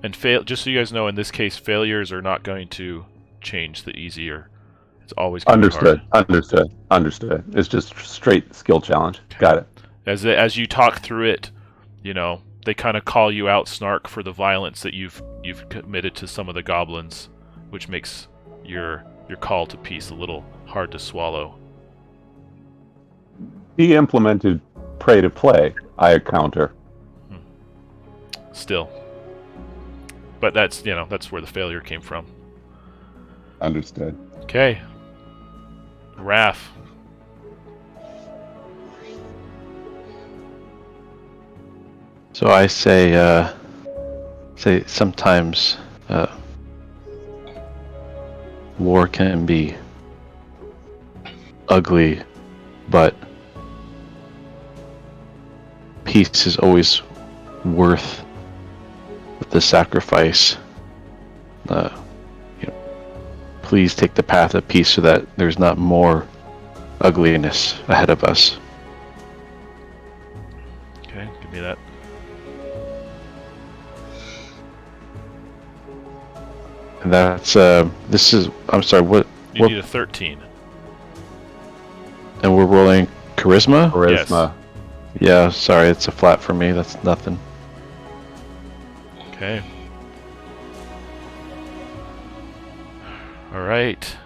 And just so you guys know, in this case, failures are not going to change the easier. It's always gonna be hard. Understood. It's just straight skill challenge. Got it. As you talk through it, they kind of call you out, Snark, for the violence that you've committed to some of the goblins, which makes your call to peace a little hard to swallow. He implemented pray to play, I counter. Still. But that's where the failure came from. Understood. Okay. Raph. So I say sometimes war can be ugly, but peace is always worth the sacrifice. Please take the path of peace so that there's not more ugliness ahead of us. Okay, give me that. And that's I'm sorry, what You need a 13. and we're rolling charisma? Charisma. Yeah, sorry, it's a flat for me. That's nothing. Okay. All right.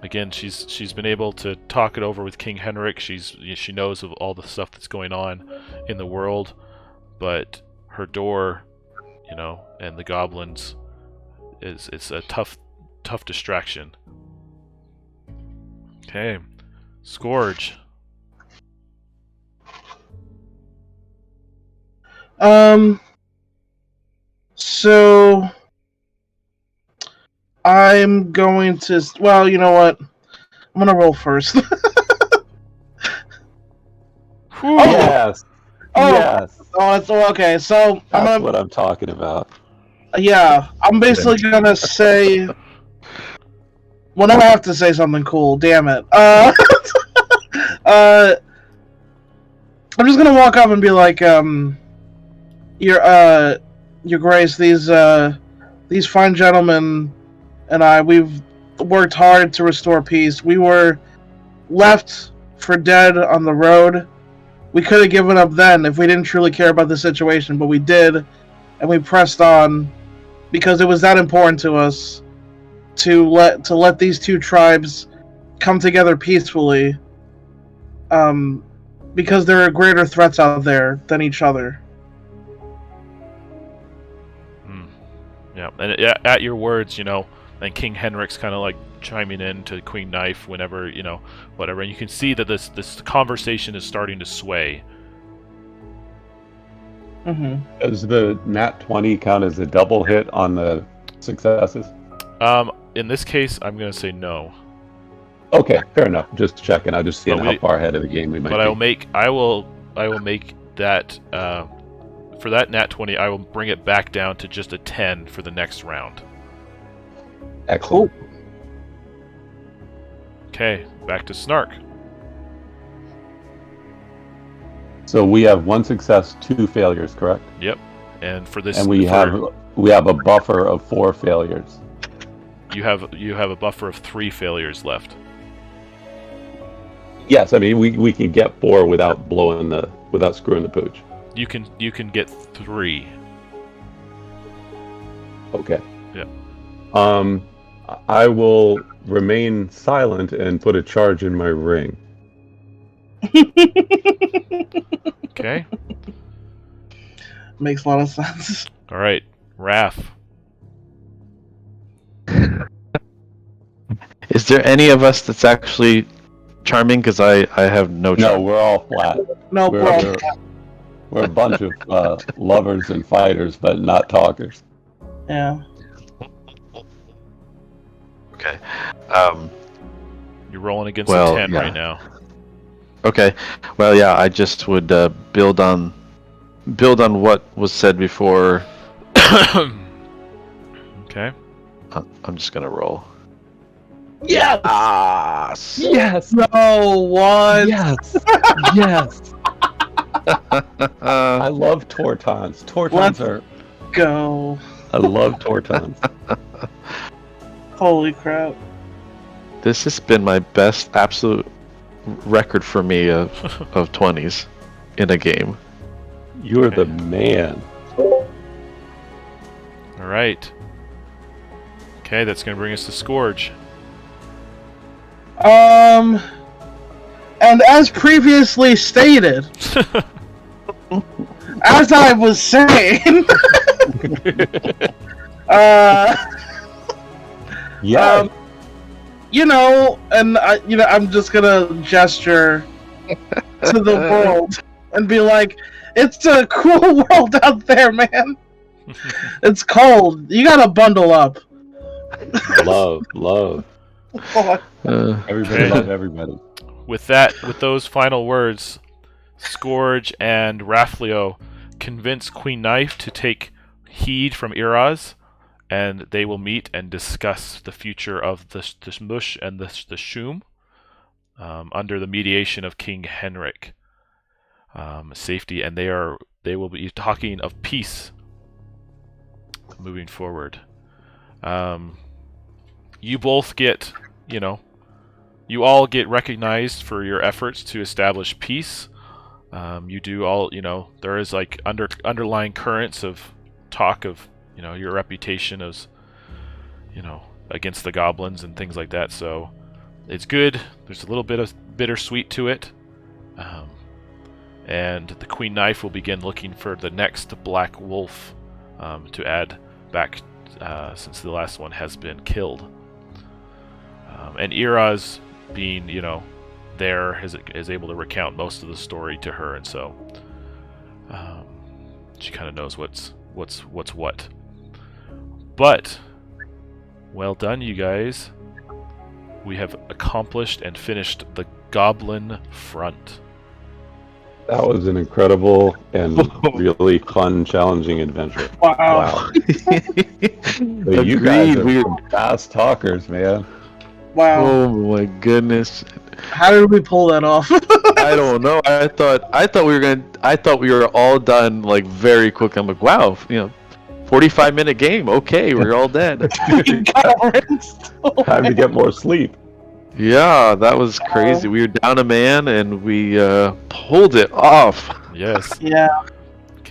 Again, she's been able to talk it over with King Henrik. She knows of all the stuff that's going on in the world, but her door, and the goblins it's a tough distraction. Okay. Scourge. So I'm going to. Well, you know what? I'm gonna roll first. Yes. Oh. Yes. Oh, it's okay. So That's what I'm talking about. Yeah, I'm basically gonna say. Well, now I have to say something cool. Damn it. I'm just gonna walk up and be like, Your Grace, these fine gentlemen and I, we've worked hard to restore peace. We were left for dead on the road. We could have given up then if we didn't truly care about the situation, but we did, and we pressed on because it was that important to us to let these two tribes come together peacefully. Because there are greater threats out there than each other. Yeah, and at your words, and King Henrik's kind of like chiming in to Queen Knife whenever, whatever, and you can see that this conversation is starting to sway. Mm-hmm. Does the nat 20 count as a double hit on the successes? In this case, I'm going to say no. Okay, fair enough. Just checking. I'm just seeing But how far ahead of the game we might But be. I will make that for that nat 20. I will bring it back down to just a 10 for the next round. Excellent. Okay, back to Snark. So we have 1 success, 2 failures, correct? Yep. And for this, And we have a buffer of 4 failures. you have a buffer of 3 failures left. Yes, I mean we can get 4 without screwing the pooch. You can get 3. Okay. Yeah. I will remain silent and put a charge in my ring. Okay. Makes a lot of sense. All right, Raph. Is there any of us that's actually charming? Because I have no charm. No, we're all flat. No problem. We're a bunch of lovers and fighters, but not talkers. Yeah. Okay. You're rolling against Well, a 10 yeah. right now. Okay. Well, yeah, I just would build on what was said before. Okay. I'm just gonna roll. Yes. Yes. No one. Yes. Yes. I love Tortons. Tortons are. Go. I love Tortons. Holy crap. This has been my best absolute record for me of 20s in a game. You're the man. All right. Okay, that's going to bring us to Scourge. And as previously stated, as I was saying, Yeah. you know, and I'm just gonna gesture to the world and be like, "It's a cool world out there, man. It's cold. You gotta bundle up." love. Everybody Okay. love everybody. With those final words, Scourge and Raflio convince Queen Knife to take heed from Iraz, and they will meet and discuss the future of the Smush and the Shum under the mediation of King Henrik. Safety, and they will be talking of peace moving forward. You both get, you all get recognized for your efforts to establish peace. You do all, there is like underlying currents of talk of, your reputation as, against the goblins and things like that. So it's good. There's a little bit of bittersweet to it. And the Queen Knife will begin looking for the next Black Wolf to add back since the last one has been killed. And Iraz, being, there, is able to recount most of the story to her, and so she kind of knows what's what. But well done, you guys. We have accomplished and finished the Goblin Front. That was an incredible and really fun, challenging adventure. Wow. But you guys are fast talkers, man. Wow. Oh my goodness. How did we pull that off? I don't know. I thought we were all done like very quick. I'm like, wow, 45-minute game. Okay, we're all dead. Time to get more sleep. Yeah, that was crazy. We were down a man and we pulled it off. Yes. Yeah.